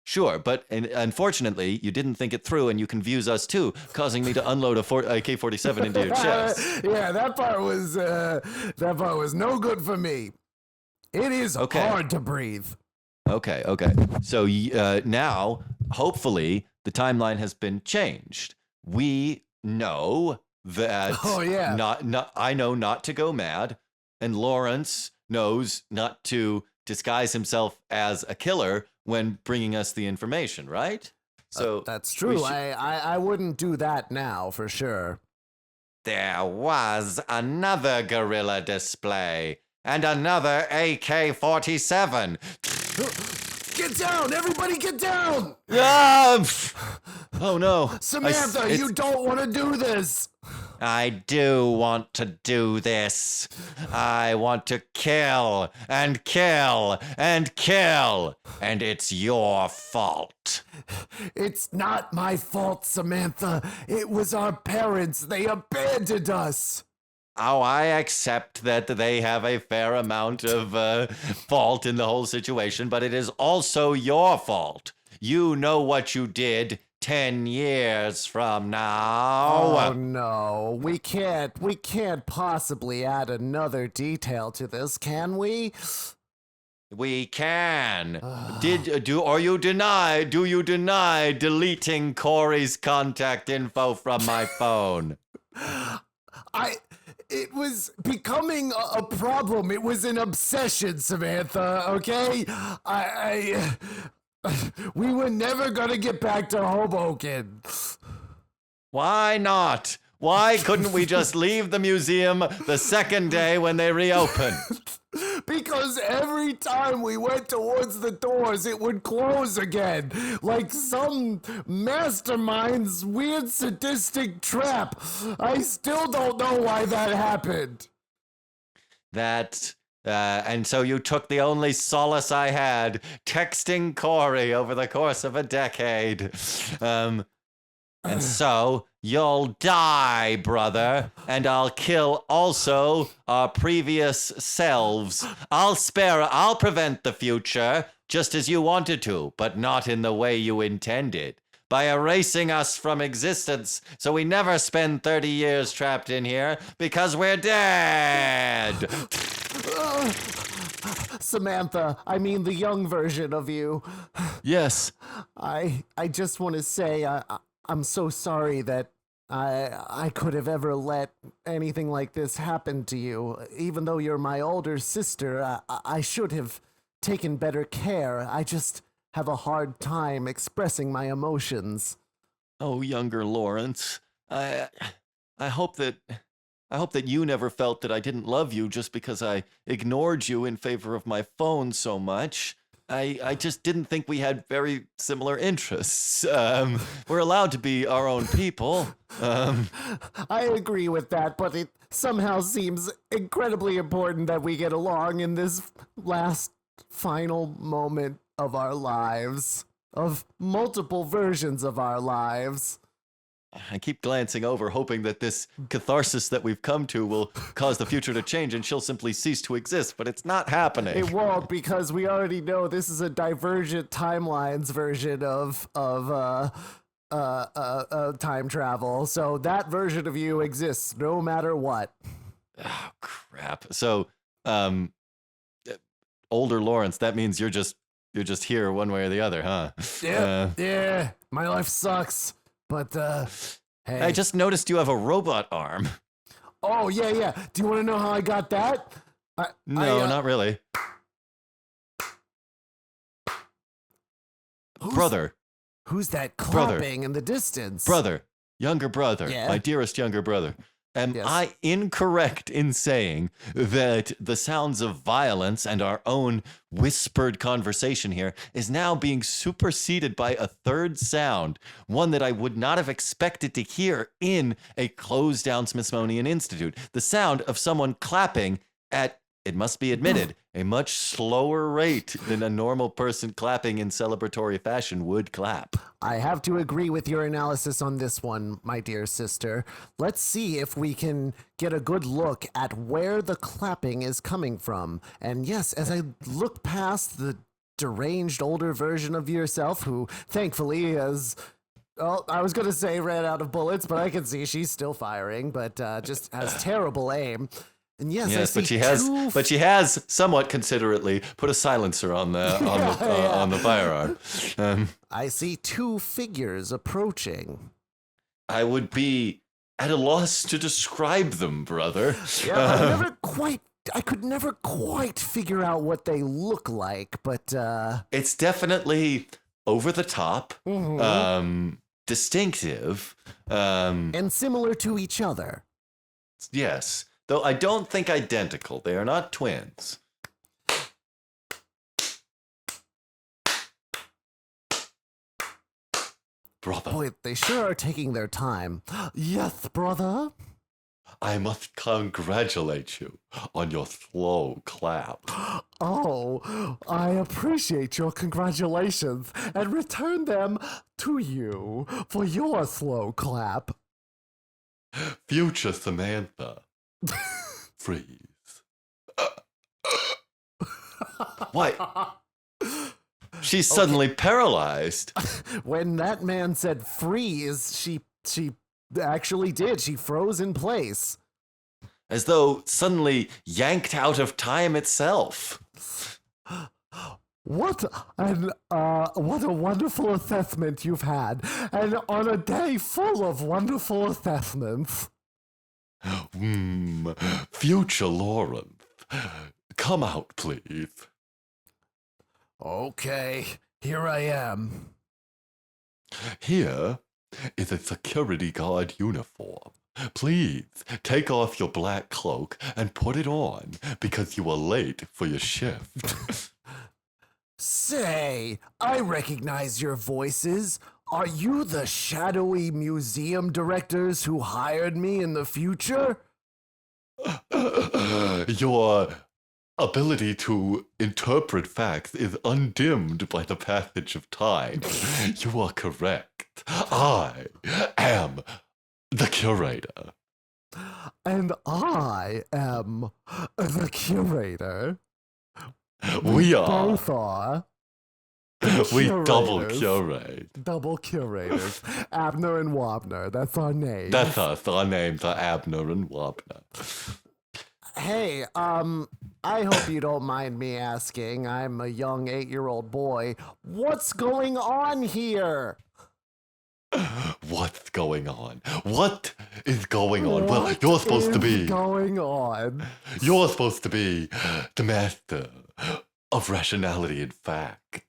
Sure, but unfortunately, you didn't think it through, and you confuse us too, causing me to unload a AK-47 into your chest. Yeah, that part was no good for me. It is hard to breathe. Okay. So now, hopefully, the timeline has been changed. We know that. Oh yeah. I know not to go mad, and Lawrence knows not to disguise himself as a killer when bringing us the information, right? So that's true. I wouldn't do that now for sure. There was another gorilla display and another AK-47. Get down! Everybody get down! Oh no. Samantha, you don't want to do this. I do want to do this. I want to kill and kill and kill. And it's your fault. It's not my fault, Samantha. It was our parents. They abandoned us. Oh, I accept that they have a fair amount of fault in the whole situation, but it is also your fault. You know what you did 10 years from now. Oh no, we can't possibly add another detail to this, can we? We can. Do you deny deleting Corey's contact info from my phone? It was becoming a problem. It was an obsession, Samantha, okay? We were never gonna get back to Hoboken. Why not? Why couldn't we just leave the museum the second day when they reopened? Because every time we went towards the doors, it would close again. Like some mastermind's weird sadistic trap. I still don't know why that happened. And so you took the only solace I had, texting Corey over the course of a decade. And so you'll die, brother, and I'll kill also our previous selves. I'll prevent the future, just as you wanted to, but not in the way you intended. By erasing us from existence so we never spend 30 years trapped in here because we're dead. Samantha, I mean the young version of you. Yes. I just want to say I'm so sorry that I could have ever let anything like this happen to you. Even though you're my older sister, I should have taken better care. I just have a hard time expressing my emotions. Oh, younger Lawrence, I hope that you never felt that I didn't love you just because I ignored you in favor of my phone so much. I just didn't think we had very similar interests. We're allowed to be our own people. I agree with that, but it somehow seems incredibly important that we get along in this last final moment of our lives. of multiple versions of our lives. I keep glancing over, hoping that this catharsis that we've come to will cause the future to change and she'll simply cease to exist, but it's not happening. It won't, because we already know this is a divergent timelines version of time travel. So that version of you exists no matter what. Oh, crap. So, older Lawrence, that means you're just here one way or the other, huh? Yeah, my life sucks. But, hey. I just noticed you have a robot arm. Oh, yeah. Do you want to know how I got that? No, not really. Brother. Who's that clapping in the distance? Brother. Younger brother. Yeah? My dearest younger brother. Am Yes. I incorrect in saying that the sounds of violence and our own whispered conversation here is now being superseded by a third sound, one that I would not have expected to hear in a closed down Smithsonian Institute? The sound of someone clapping at, it must be admitted, a much slower rate than a normal person clapping in celebratory fashion would clap. I have to agree with your analysis on this one, my dear sister. Let's see if we can get a good look at where the clapping is coming from. And yes, as I look past the deranged older version of yourself, who thankfully has, well, I was going to say ran out of bullets, but I can see she's still firing, but just has terrible aim. And yes, I see but she has somewhat considerately put a silencer on the firearm. I see two figures approaching. I would be at a loss to describe them, brother. Yeah, I could never quite figure out what they look like, but it's definitely over the top, distinctive, and similar to each other. Yes. Though I don't think identical. They are not twins. Brother. Boy, they sure are taking their time. Yes, brother? I must congratulate you on your slow clap. Oh, I appreciate your congratulations and return them to you for your slow clap. Future Samantha. Freeze. What? She's suddenly paralyzed. When that man said freeze, she actually did. She froze in place. As though suddenly yanked out of time itself. What a wonderful assessment you've had, and on a day full of wonderful assessments. Future Lawrence, come out, please. Okay, here I am. Here is a security guard uniform. Please take off your black cloak and put it on because you are late for your shift. Say, I recognize your voices. Are you the shadowy museum directors who hired me in the future? Your ability to interpret facts is undimmed by the passage of time. You are correct. I am the curator. And I am the curator. We are. Both are. We double Curators. curate. Double curators. Abner and Wabner. That's our name. That's us. Our names are Abner and Wabner. Hey, I hope you don't mind me asking. I'm a young 8-year-old boy. What's going on here? What's going on? What is going on? Well, What you're supposed to is be. going on? You're supposed to be the master of rationality and fact.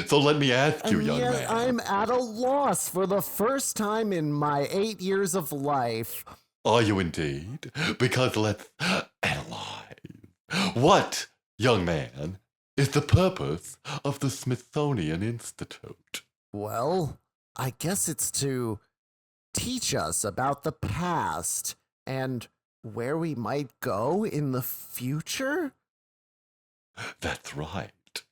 So let me ask you, And young yet man. I'm at a loss for the first time in my 8 years of life. Are you indeed? Because let's analyze. What, young man, is the purpose of the Smithsonian Institute? Well, I guess it's to teach us about the past and where we might go in the future? That's right.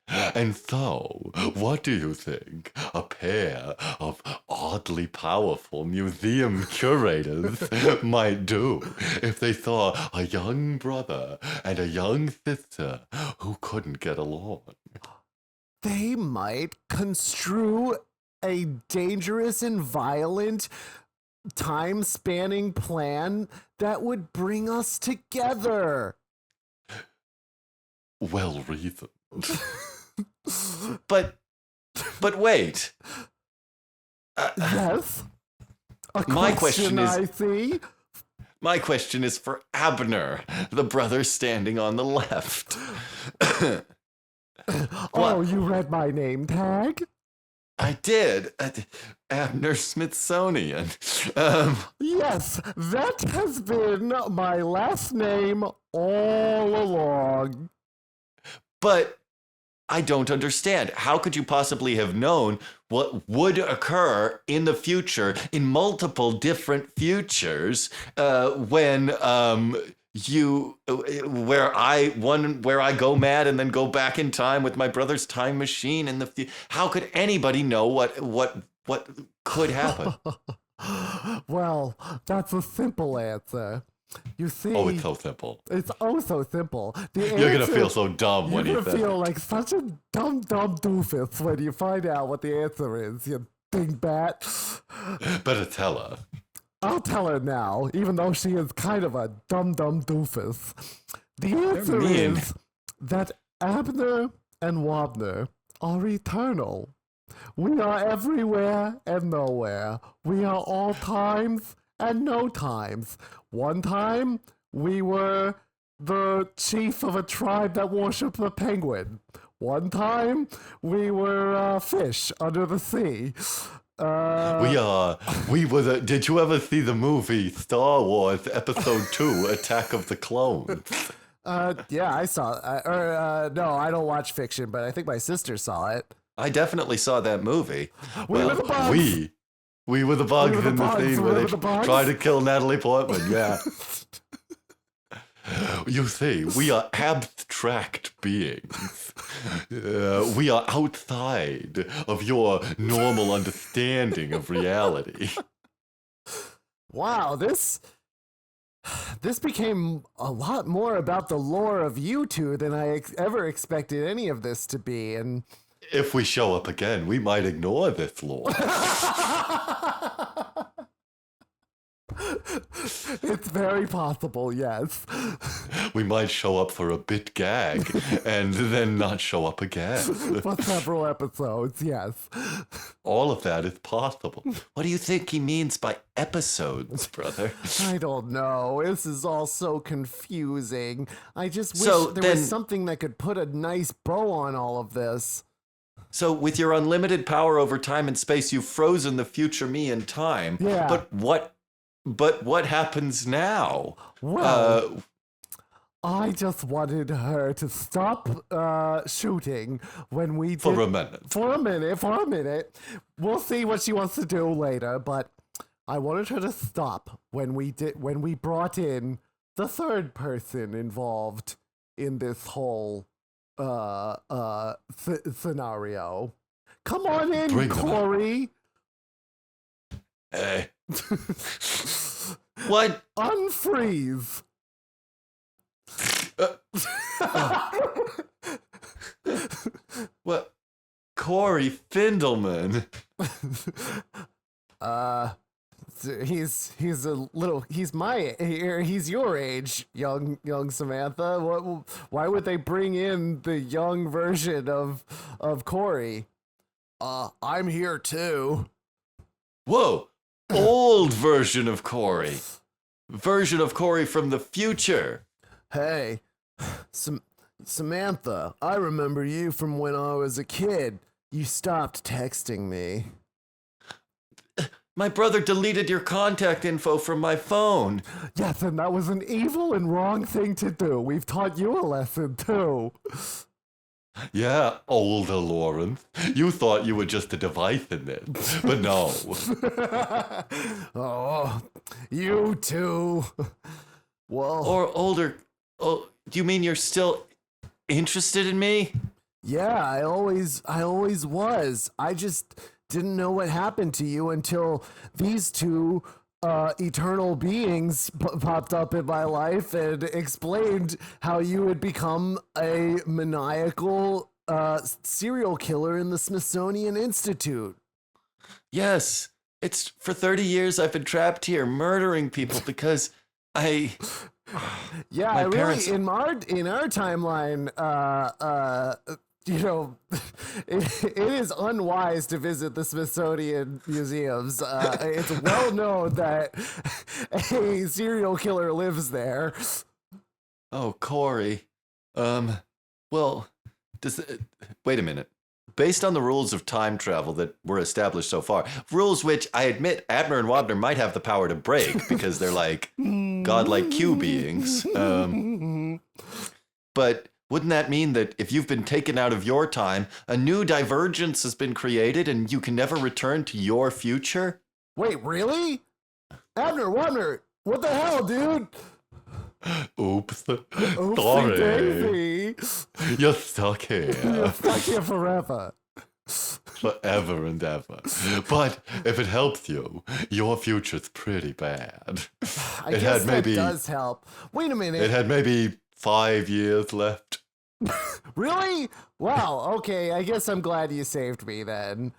And so, what do you think a pair of oddly powerful museum curators might do if they saw a young brother and a young sister who couldn't get along? They might construe a dangerous and violent time-spanning plan that would bring us together. Well reasoned. But wait. Yes? A My question is- I see. My question is for Abner, the brother standing on the left. Oh, you read my name tag? I did. Abner Smithsonian. Yes, that has been my last name all along. But I don't understand. How could you possibly have known what would occur in the future, in multiple different futures, when where I go mad and then go back in time with my brother's time machine in the how could anybody know what could happen? Well, that's a simple answer. You see, Oh, it's so simple. it's oh so simple. You're gonna feel so dumb when you You're say gonna feel it. like such a dumb doofus when you find out what the answer is, you dingbat. Better tell her. I'll tell her now, even though she is kind of a dumb doofus. The answer mean. is that Abner and Wabner are eternal. We are everywhere and nowhere. We are all times and no times. One time, we were the chief of a tribe that worshipped the penguin. One time, we were fish under the sea. We were the. Did you ever see the movie Star Wars Episode 2: Attack of the Clones? Yeah, I saw. No, I don't watch fiction, but I think my sister saw it. I definitely saw that movie. We were the bugs. We were the bugs were the in the bugs. scene We where were they the bugs. tried to kill Natalie Portman. Yeah. You see, we are abstract beings. We are outside of your normal understanding of reality. Wow, this became a lot more about the lore of you two than I ever expected any of this to be, and If we show up again, we might ignore this lore. it's very possible, yes. We might show up for a bit gag and then not show up again. For several episodes, yes. All of that is possible. What do you think he means by episodes, brother? I don't know. This is all so confusing. I just wish So there was then- something that could put a nice bow on all of this. So with your unlimited power over time and space, you've frozen the future me in time. Yeah. But what happens now? Well, I just wanted her to stop shooting when we did. For a minute. For a minute. We'll see what she wants to do later, but I wanted her to stop when we brought in the third person involved in this whole scenario. Come on in, Bring them up. Corey. Eh. What? Unfreeze. What? Corey Findelman. He's your age, young Samantha. Why would they bring in the young version of Corey? I'm here too. Whoa. Old version of Corey. Version of Corey from the future. Hey, Samantha, I remember you from when I was a kid. You stopped texting me. My brother deleted your contact info from my phone. Yes, and that was an evil and wrong thing to do. We've taught you a lesson too. Yeah, older Lawrence. You thought you were just a device in this, but no. Oh, you too. Well, Or older. Oh, do you mean you're still interested in me? Yeah, I always was. I just didn't know what happened to you until these two eternal beings popped up in my life and explained how you had become a maniacal serial killer in the Smithsonian Institute. Yes, it's for 30 years I've been trapped here murdering people because I Yeah, my I really parents in our timeline, you know, it is unwise to visit the Smithsonian museums. It's well known that a serial killer lives there. Oh, Corey. Well, wait a minute. Based on the rules of time travel that were established so far, rules which I admit Abner and Wabner might have the power to break because they're like godlike Q beings. But wouldn't that mean that if you've been taken out of your time, a new divergence has been created and you can never return to your future? Wait, really? Abner, Wabner, what the hell, dude? Oops. Oopsie Sorry. daisy. You're stuck You're here stuck here forever. forever and ever. But if it helps you, your future's pretty bad. I It guess had maybe- that does help. Wait a minute. It had maybe 5 years left. Really? Wow. Okay. I guess I'm glad you saved me then.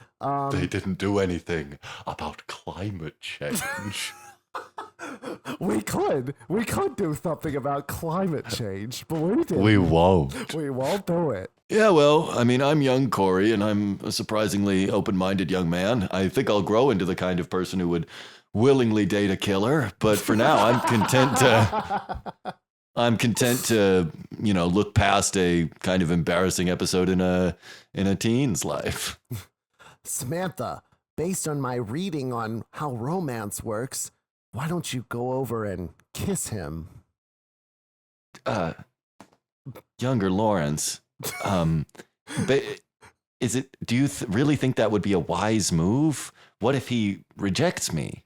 They didn't do anything about climate change. We could do something about climate change, but we didn't. We won't. We won't do it. Yeah, well, I mean, I'm young Corey, and I'm a surprisingly open-minded young man. I think I'll grow into the kind of person who would willingly date a killer, but for now, I'm content to, look past a kind of embarrassing episode in a teen's life. Samantha, based on my reading on how romance works, why don't you go over and kiss him? Younger Lawrence, but do you really think that would be a wise move? What if he rejects me?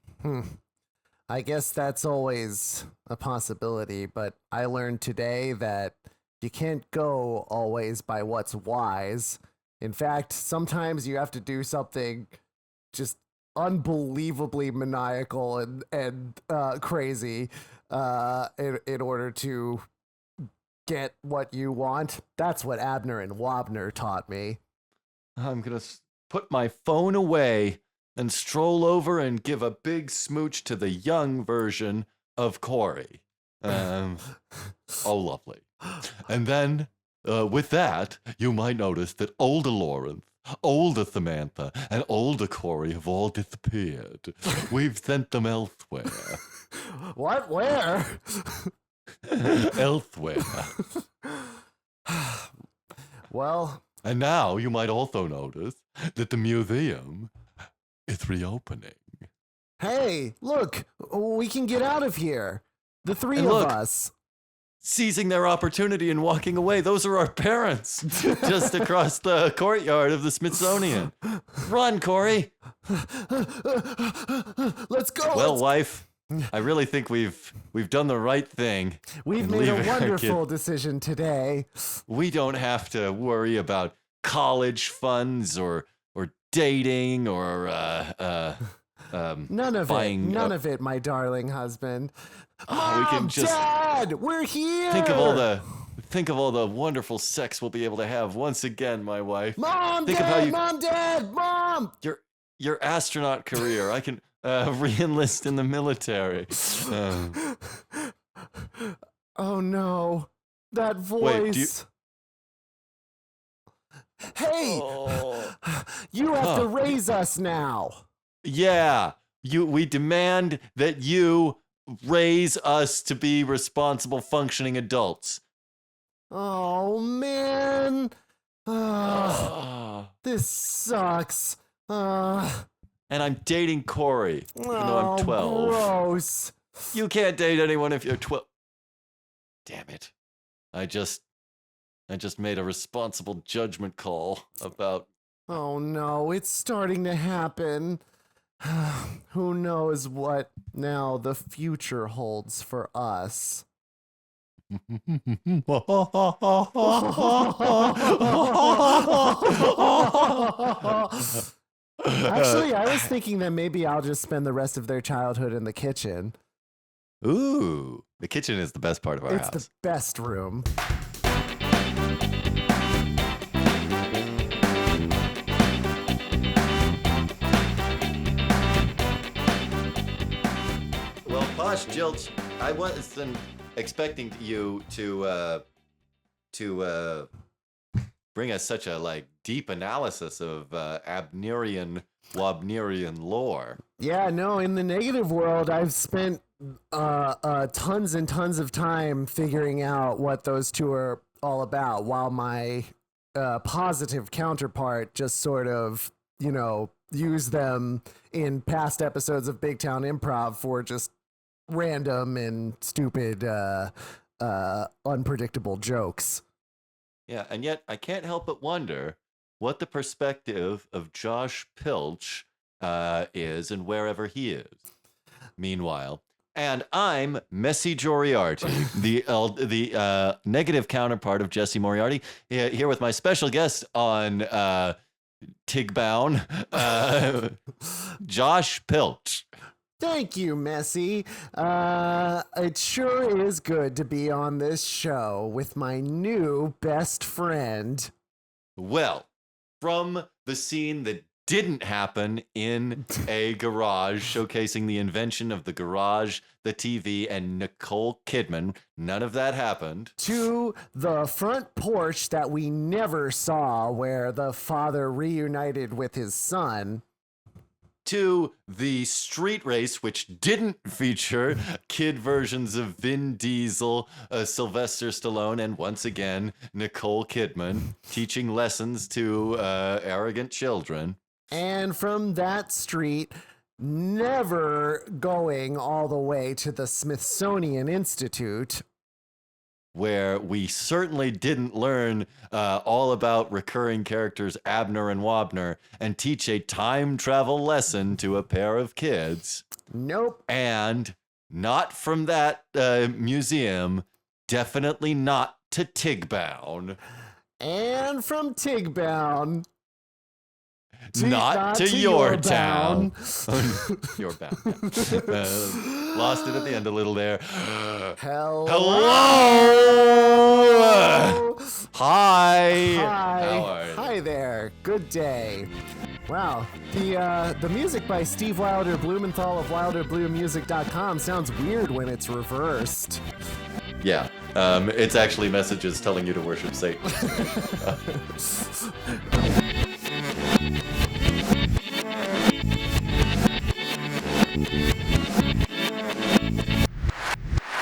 I guess that's always a possibility, but I learned today that you can't go always by what's wise. In fact, sometimes you have to do something just unbelievably maniacal and crazy in order to get what you want. That's what Abner and Wabner taught me. I'm going to put my phone away and stroll over and give a big smooch to the young version of Corey. Oh, lovely. And then, with that, you might notice that older Lawrence, older Samantha, and older Corey have all disappeared. We've sent them elsewhere. What? Where? Elsewhere. Well, And now you might also notice that the museum is reopening. hey, look, we can get out of here. The three And of look. us. Seizing their opportunity and walking away. Those are our parents, just across the courtyard of the Smithsonian. Run, Corey. Let's go. Well, wife, I really think we've done the right thing. We've in made a leaving our wonderful kid. decision today. We don't have to worry about college funds or dating or None of buying, it. None of it, my darling husband. we Mom, can just Dad, we're here. think of all the wonderful sex we'll be able to have once again, my wife. Mom, think of Dad, how you- Mom, Dad, Mom. Your astronaut career. I can re-enlist in the military. Oh no, that voice. Wait, Hey, Oh. you have to Huh. raise us now. Yeah, we demand that you raise us to be responsible, functioning adults. Oh man, Ah. this sucks. And I'm dating Corey, even though I'm 12. Gross. You can't date anyone if you're 12. Damn it. I just made a responsible judgment call about. Oh no, it's starting to happen. Who knows what now the future holds for us? Actually, I was thinking that maybe I'll just spend the rest of their childhood in the kitchen. Ooh, the kitchen is the best part of our It's house. the best room. Well, Posh Jilch, I wasn't expecting you to bring us such a deep analysis of Abnerian Wobnerian lore. Yeah, no, in the negative world, I've spent tons and tons of time figuring out what those two are all about, while my positive counterpart just sort of, use them in past episodes of Big Town Improv for just random and stupid, unpredictable jokes. Yeah, and yet I can't help but wonder what the perspective of Josh Pilch is and wherever he is. Meanwhile, and I'm Messi Joriarty, the negative counterpart of Jesse Moriarty, here with my special guest on Tigbound, Josh Pilch. Thank you, Messi. It sure is good to be on this show with my new best friend. Well, from the scene that didn't happen in a garage showcasing the invention of the garage, the TV, and Nicole Kidman, none of that happened. To the front porch that we never saw, where the father reunited with his son. To the street race, which didn't feature kid versions of Vin Diesel, Sylvester Stallone, and once again, Nicole Kidman teaching lessons to arrogant children. And from that street, never going all the way to the Smithsonian Institute. Where we certainly didn't learn all about recurring characters Abner and Wobner and teach a time travel lesson to a pair of kids. Nope. And not from that museum, definitely not to Tigbound. And from Tigbound. Not to your town. Your bound. Yeah. Lost it at the end a little there. Hello. Hi. Hi. How are you? Hi there. Good day. Wow. The music by Steve Wilder Blumenthal of WilderBlueMusic.com sounds weird when it's reversed. Yeah. It's actually messages telling you to worship Satan.